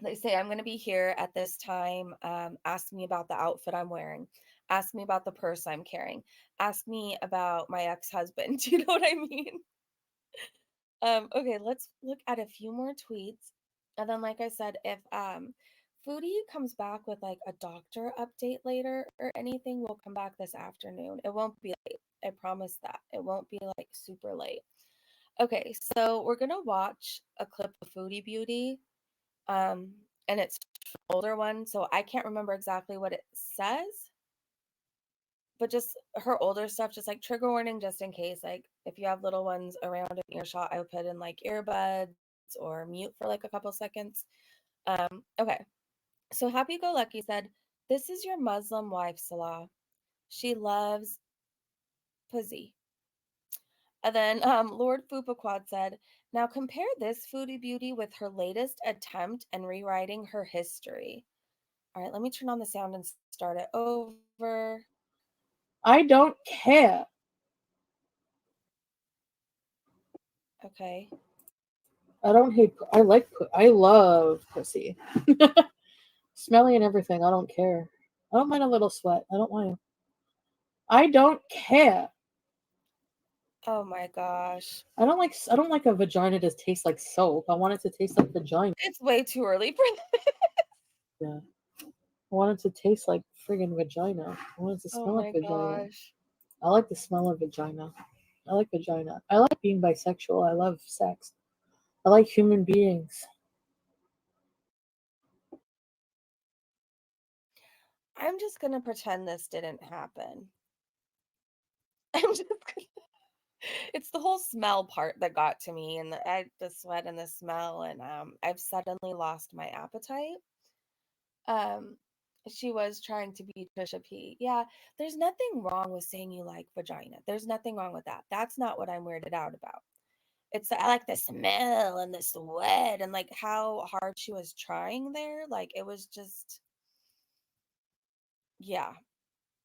They say, I'm going to be here at this time. Ask me about the outfit I'm wearing. Ask me about the purse I'm carrying. Ask me about my ex-husband. Do you know what I mean? Okay, let's look at a few more tweets. And then, like I said, if Foodie comes back with like a doctor update later or anything, we'll come back this afternoon. It won't be late. I promise that. It won't be like super late. Okay, so we're gonna watch a clip of Foodie Beauty. Um, and it's an older one, so I can't remember exactly what it says, but just her older stuff, just like trigger warning, just in case, like if you have little ones around in earshot, I would put in like earbuds or mute for like a couple seconds. Okay. So Happy Go Lucky said, "This is your Muslim wife, Salah. She loves pussy." And then Lord Fupaquad said, "Now compare this Foodie Beauty with her latest attempt and rewriting her history." All right, let me turn on the sound and start it over. I don't care. Okay. I don't hate. I love pussy. Smelly and everything. I don't care. I don't mind a little sweat. I don't mind. I don't care. Oh my gosh. I don't like. I don't like a vagina to taste like soap. I want it to taste like vagina. It's way too early for this. Yeah. I want it to taste like friggin' vagina. I want it to Oh smell like my vagina. gosh. I like the smell of vagina. I like vagina. I like being bisexual. I love sex. I like human beings. I'm just going to pretend this didn't happen. I'm just gonna... It's the whole smell part that got to me, and the sweat and the smell, and I've suddenly lost my appetite. Um, she was trying to be Trisha P. Yeah, there's nothing wrong with saying you like vagina. There's nothing wrong with that. That's not what I'm weirded out about. It's I like the smell and the sweat and like how hard she was trying there. Like it was just, yeah,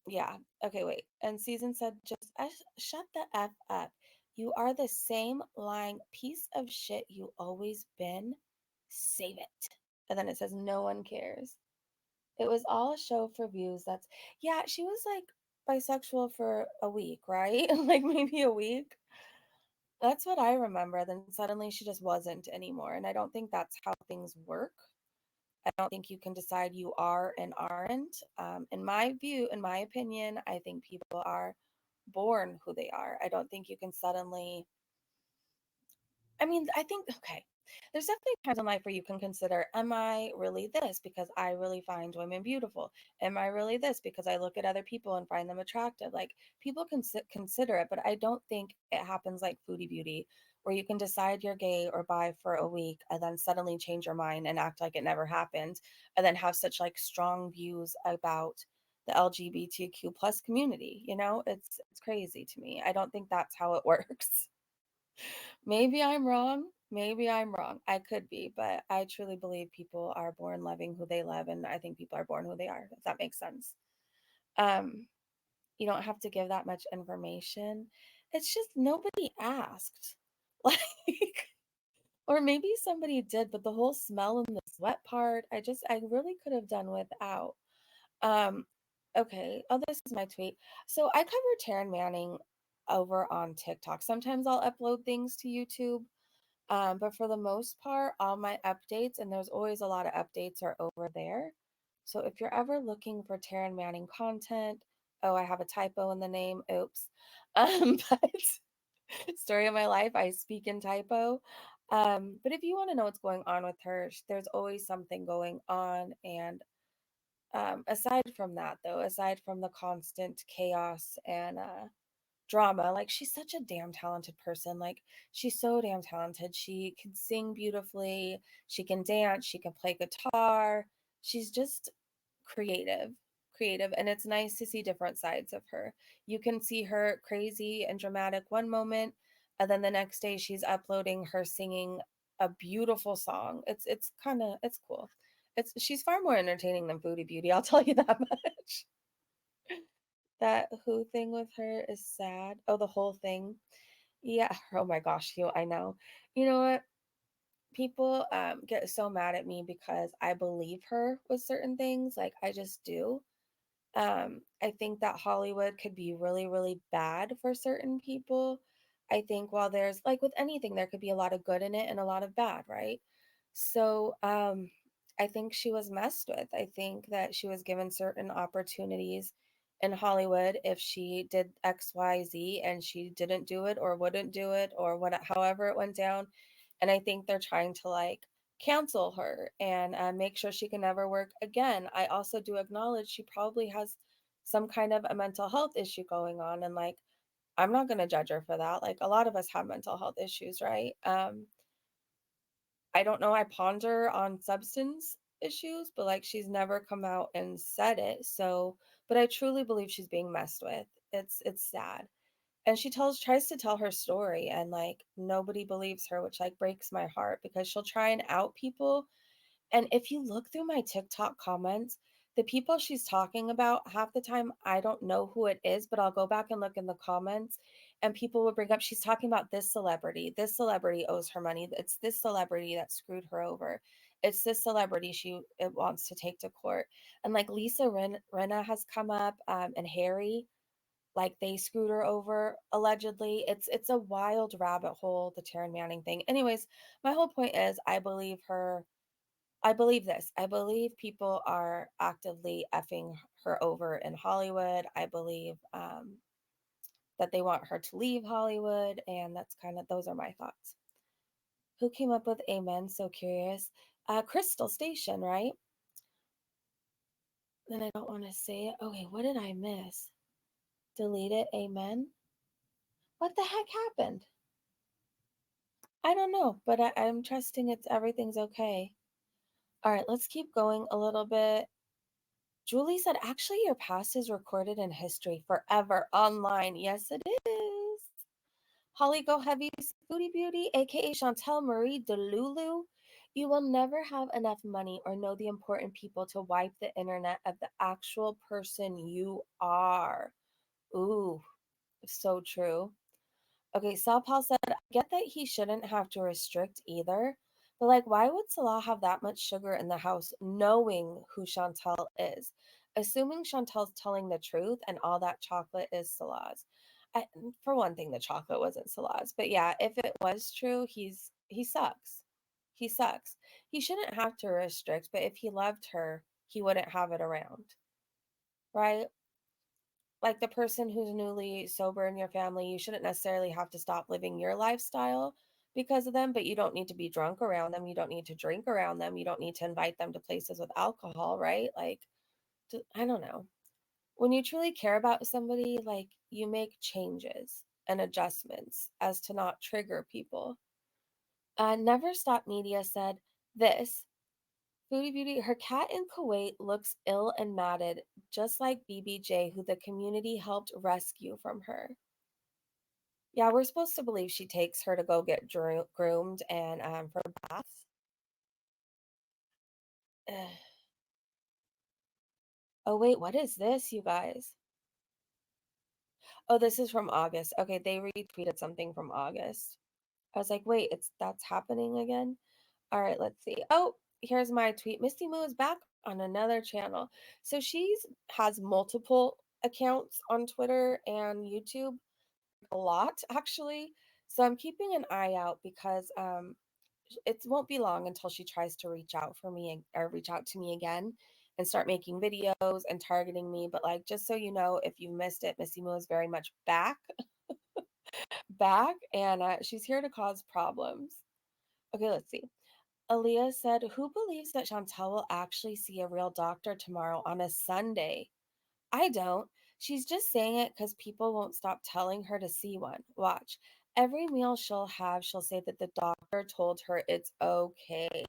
yeah. Okay, wait. And Season said, just shut the F up. You are the same lying piece of shit you always been. Save it. And then it says, no one cares. It was all a show for views. That's, yeah, she was like bisexual for a week, right? Like maybe a week. That's what I remember. Then suddenly she just wasn't anymore. And I don't think that's how things work. I don't think you can decide you are and aren't. In my view, in my opinion, I think people are born who they are. I don't think you can suddenly I mean, I think, okay, there's definitely times in life where you can consider, am I really this because I really find women beautiful? Am I really this because I look at other people and find them attractive? Like, people can consider it, but I don't think it happens like Foodie Beauty, where you can decide you're gay or bi for a week and then suddenly change your mind and act like it never happened, and then have such like strong views about the LGBTQ plus community. You know, it's crazy to me. I don't think that's how it works. Maybe I'm wrong. Maybe I'm wrong. I could be, but I truly believe people are born loving who they love, and I think people are born who they are, if that makes sense. Um, you don't have to give that much information. It's just nobody asked. Like, or maybe somebody did, but the whole smell and the sweat part, I really could have done without. Um, okay. Oh, this is my tweet. So I cover Taryn Manning over on TikTok. Sometimes I'll upload things to YouTube. But for the most part, all my updates, and there's always a lot of updates, are over there. So if you're ever looking for Taryn Manning content, oh, I have a typo in the name. Oops. But story of my life, I speak in typo. But if you want to know what's going on with her, there's always something going on. And aside from that, though, aside from the constant chaos and drama, like she's such a damn talented person. Like she's so damn talented. She can sing beautifully, she can dance, she can play guitar. She's just creative, creative, and it's nice to see different sides of her. You can see her crazy and dramatic one moment, and then the next day she's uploading her singing a beautiful song. It's kind of it's cool. It's she's far more entertaining than Foodie Beauty, I'll tell you that much. That who thing with her is sad. Oh, the whole thing. Yeah. Oh my gosh, you I know. You know what? people get so mad at me because I believe her with certain things. Like, I just do. I think that Hollywood could be really, really bad for certain people. I think while there's, like with anything, there could be a lot of good in it and a lot of bad, right? So, I think she was messed with. I think that she was given certain opportunities in Hollywood if she did XYZ and she didn't do it or wouldn't do it or what, however it went down. And I think they're trying to like cancel her and make sure she can never work again. I also do acknowledge she probably has some kind of a mental health issue going on. And like, I'm not going to judge her for that. Like, a lot of us have mental health issues, right? I don't know. I ponder on substance issues, but like, she's never come out and said it. So, but I truly believe she's being messed with. It's sad. And she tries to tell her story and like nobody believes her, which like breaks my heart because she'll try and out people. And if you look through my TikTok comments, the people she's talking about, half the time I don't know who it is, but I'll go back and look in the comments and people will bring up, she's talking about this celebrity. This celebrity owes her money. It's this celebrity that screwed her over. It's this celebrity it wants to take to court. And like Lisa Rinna has come up, and Harry, like they screwed her over allegedly. It's a wild rabbit hole, the Taryn Manning thing. Anyways, my whole point is I believe her. I believe this. I believe people are actively effing her over in Hollywood. I believe that they want her to leave Hollywood, and that's kind of, those are my thoughts. Who came up with Amen? So curious. Crystal Station, right? Then I don't want to say it. Okay, what did I miss? Delete it. Amen. What the heck happened? I don't know, but I'm trusting everything's okay. All right, let's keep going a little bit. Julie said, actually, your past is recorded in history forever online. Yes, it is. Holly Go Heavy, Foodie Beauty, aka Chantel Marie Delulu. You will never have enough money or know the important people to wipe the internet of the actual person you are. Ooh, so true. Okay, Sal Paul said, I get that he shouldn't have to restrict either, but like, why would Salah have that much sugar in the house knowing who Chantel is? Assuming Chantel's telling the truth and all that chocolate is Salah's. For one thing, the chocolate wasn't Salah's, but yeah, if it was true, he sucks. He sucks. He shouldn't have to restrict, but if he loved her, he wouldn't have it around, right? Like the person who's newly sober in your family, you shouldn't necessarily have to stop living your lifestyle because of them, but you don't need to be drunk around them. You don't need to drink around them. You don't need to invite them to places with alcohol, right? Like, I don't know. When you truly care about somebody, like you make changes and adjustments as to not trigger people. Never Stop Media said this. Foodie Beauty, her cat in Kuwait looks ill and matted, just like BBJ, who the community helped rescue from her. Yeah, we're supposed to believe she takes her to go get groomed and for baths. Ugh. Oh, wait, what is this, you guys? Oh, this is from August. Okay, they retweeted something from August. I was like, wait, that's happening again? All right, let's see. Oh, here's my tweet. Misty Moo is back on another channel. So she's has multiple accounts on Twitter and YouTube, a lot actually. So I'm keeping an eye out because it won't be long until she tries to reach out for me or reach out to me again and start making videos and targeting me. But like, just so you know, if you missed it, Missy Moo is very much back, and she's here to cause problems. Okay, let's see. Aaliyah said, who believes that Chantel will actually see a real doctor tomorrow on a Sunday? I don't. She's just saying it because people won't stop telling her to see one. Watch. Every meal she'll have, she'll say that the doctor told her it's okay.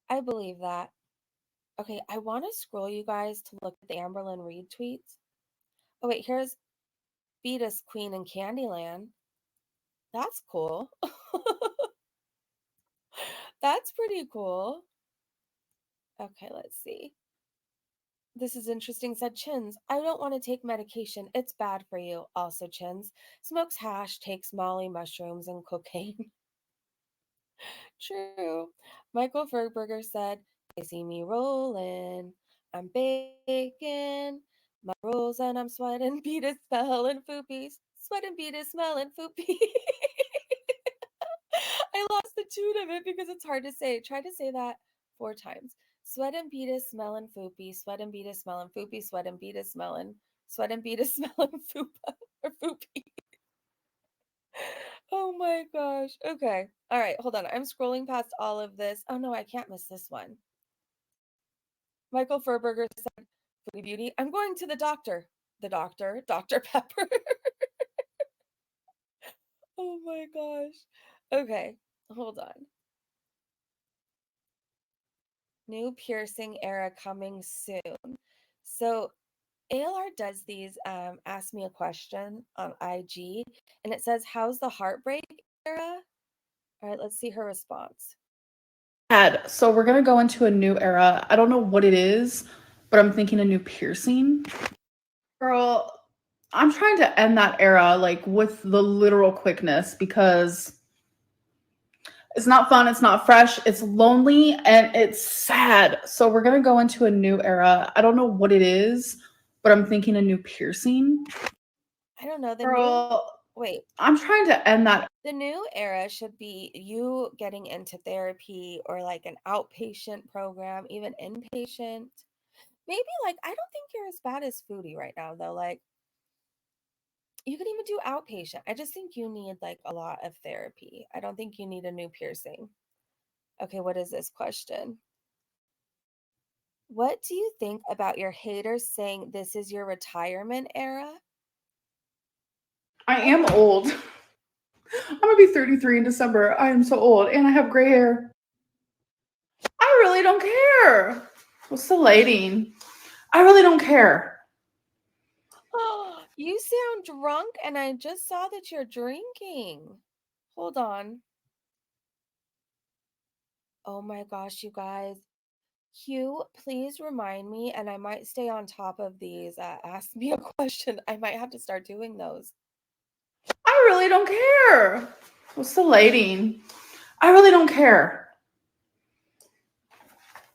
I believe that. Okay, I want to scroll you guys to look at the Amberlynn Reed tweets. Oh, wait, here's Fetus Queen in Candyland. That's cool. That's pretty cool. Okay, let's see. This is interesting, said Chins. I don't want to take medication. It's bad for you. Also, Chins smokes hash, takes Molly, mushrooms, and cocaine. True. Michael Fergberger said, they see me rolling. I'm baking my rolls and I'm sweating, beat is smelling foopies. Sweating, beat is smelling foopy. I lost the tune of it because it's hard to say. Try to say that 4 times. Sweat and beat is smelling foopy. Sweat and beat is smelling foopy. Sweat and beat is smelling. Sweat and beat is smelling foopa or foopy. Oh my gosh. Okay. All right. Hold on. I'm scrolling past all of this. Oh no, I can't miss this one. Michael Furberger said, Foodie Beauty, I'm going to the doctor. The doctor, Dr. Pepper. Oh my gosh. Okay. Hold on. New piercing era coming soon. So ALR does these, ask me a question on IG, and it says, how's the heartbreak era? All right, let's see her response. So we're gonna go into a new era. I don't know what it is, but I'm thinking a new piercing. Girl, I'm trying to end that era like with the literal quickness because it's not fun, it's not fresh, it's lonely, and it's sad. So we're gonna go into a new era. I don't know what it is, but I'm thinking a new piercing. I don't know. Wait. I'm trying to end that. The new era should be you getting into therapy or like an outpatient program, even inpatient. Maybe like, I don't think you're as bad as Foodie right now though. Like, you could even do outpatient. I just think you need like a lot of therapy. I don't think you need a new piercing. Okay, what is this question? What do you think about your haters saying this is your retirement era? I am old. I'm gonna be 33 in December. I am so old and I have gray hair. I really don't care. What's the lighting? I really don't care. Oh, you sound drunk and I just saw that you're drinking. Hold on. Oh my gosh, you guys. Hugh, please remind me, and I might stay on top of these. Ask me a question. I might have to start doing those. I really don't care. What's the lighting? I really don't care.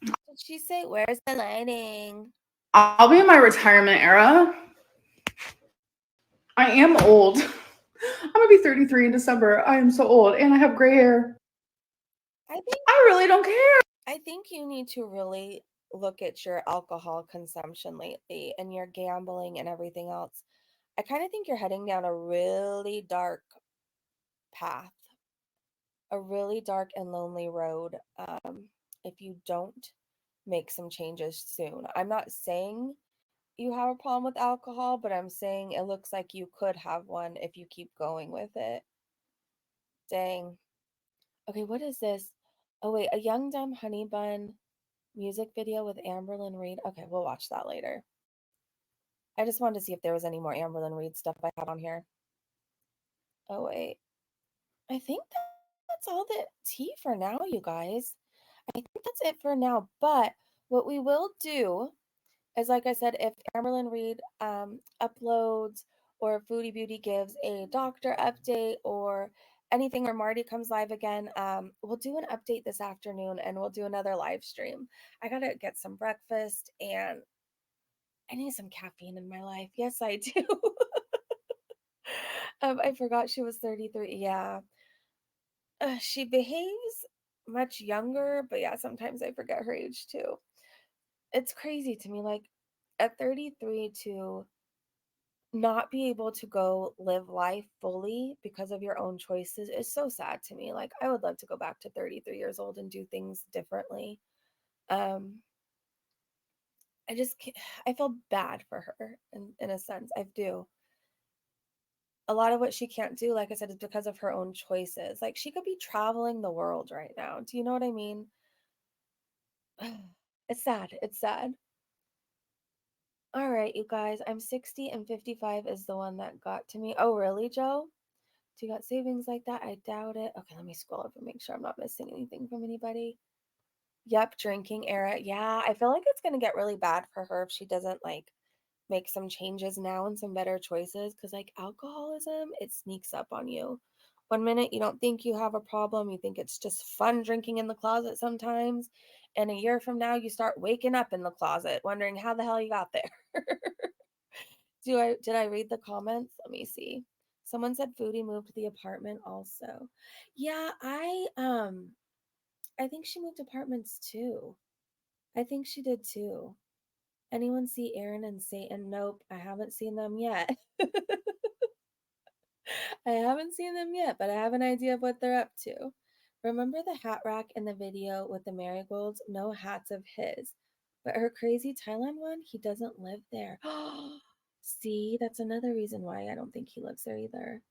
Did she say, where's the lighting? I'll be in my retirement era. I am old. I'm gonna be 33 in December. I am so old and I have gray hair. I really don't care. I think you need to really look at your alcohol consumption lately and your gambling and everything else. I kind of think you're heading down a really dark path, a really dark and lonely road, if you don't make some changes soon. I'm not saying you have a problem with alcohol, but I'm saying it looks like you could have one if you keep going with it. Dang. Okay, what is this? Oh wait, a Young Dumb Honey Bun music video with Amberlyn Reed. Okay, we'll watch that later. I just wanted to see if there was any more Amberlyn Reed stuff I had on here. Oh wait. I think that's all the tea for now, you guys. I think that's it for now. But what we will do is, like I said, if Amberlyn Reed uploads or Foodie Beauty gives a doctor update or anything, or Marty comes live again, we'll do an update this afternoon and we'll do another live stream. I gotta get some breakfast and I need some caffeine in my life. Yes, I do. I forgot she was 33. Yeah. She behaves much younger, but yeah, sometimes I forget her age too. It's crazy to me. Like at 33 to not be able to go live life fully because of your own choices is so sad to me. Like I would love to go back to 33 years old and do things differently. I just can't, I feel bad for her in a sense. I do. A lot of what she can't do, like I said, is because of her own choices. Like she could be traveling the world right now. Do you know what I mean? It's sad. It's sad. All right, you guys. I'm 60 and 55 is the one that got to me. Oh, really, Joe? Do you got savings like that? I doubt it. Okay, let me scroll up and make sure I'm not missing anything from anybody. Yep, drinking era. Yeah, I feel like it's going to get really bad for her if she doesn't like make some changes now and some better choices, because like alcoholism, it sneaks up on you. One minute you don't think you have a problem, you think it's just fun drinking in the closet sometimes, and a year from now you start waking up in the closet wondering how the hell you got there. Did I read the comments? Let me see. Someone said Foodie moved to the apartment also. Yeah, I think she moved apartments too. I think she did too. Anyone see Aaron and Satan? Nope, I haven't seen them yet. I haven't seen them yet, but I have an idea of what they're up to. Remember the hat rack in the video with the marigolds? No hats of his. But her crazy Thailand one, he doesn't live there. See, that's another reason why I don't think he lives there either.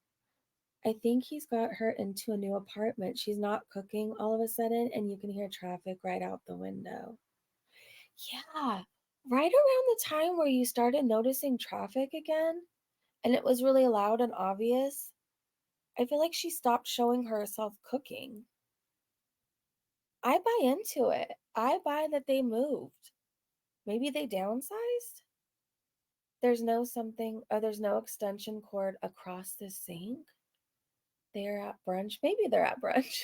I think he's got her into a new apartment. She's not cooking all of a sudden, and you can hear traffic right out the window. Yeah, right around the time where you started noticing traffic again, and it was really loud and obvious, I feel like she stopped showing herself cooking. I buy into it. I buy that they moved. Maybe they downsized? There's no extension cord across the sink. They're at brunch. Maybe they're at brunch.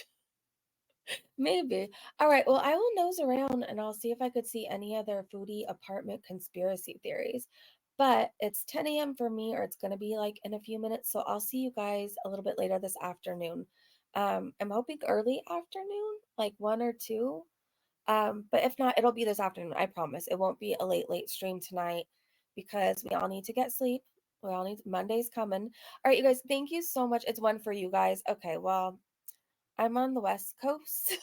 Maybe. All right. Well, I will nose around and I'll see if I could see any other foodie apartment conspiracy theories. But it's 10 a.m. for me, or it's going to be like in a few minutes. So I'll see you guys a little bit later this afternoon. I'm hoping early afternoon, like 1 or 2. But if not, it'll be this afternoon. I promise. It won't be a late stream tonight because we all need to get sleep. Monday's coming. All right, you guys, thank you so much. It's one for you guys. Okay, well, I'm on the West Coast.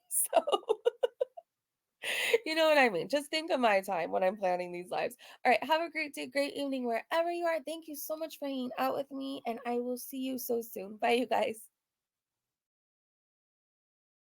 So you know what I mean. Just think of my time when I'm planning these lives. All right, have a great day, great evening, wherever you are. Thank you so much for hanging out with me, and I will see you so soon. Bye, you guys.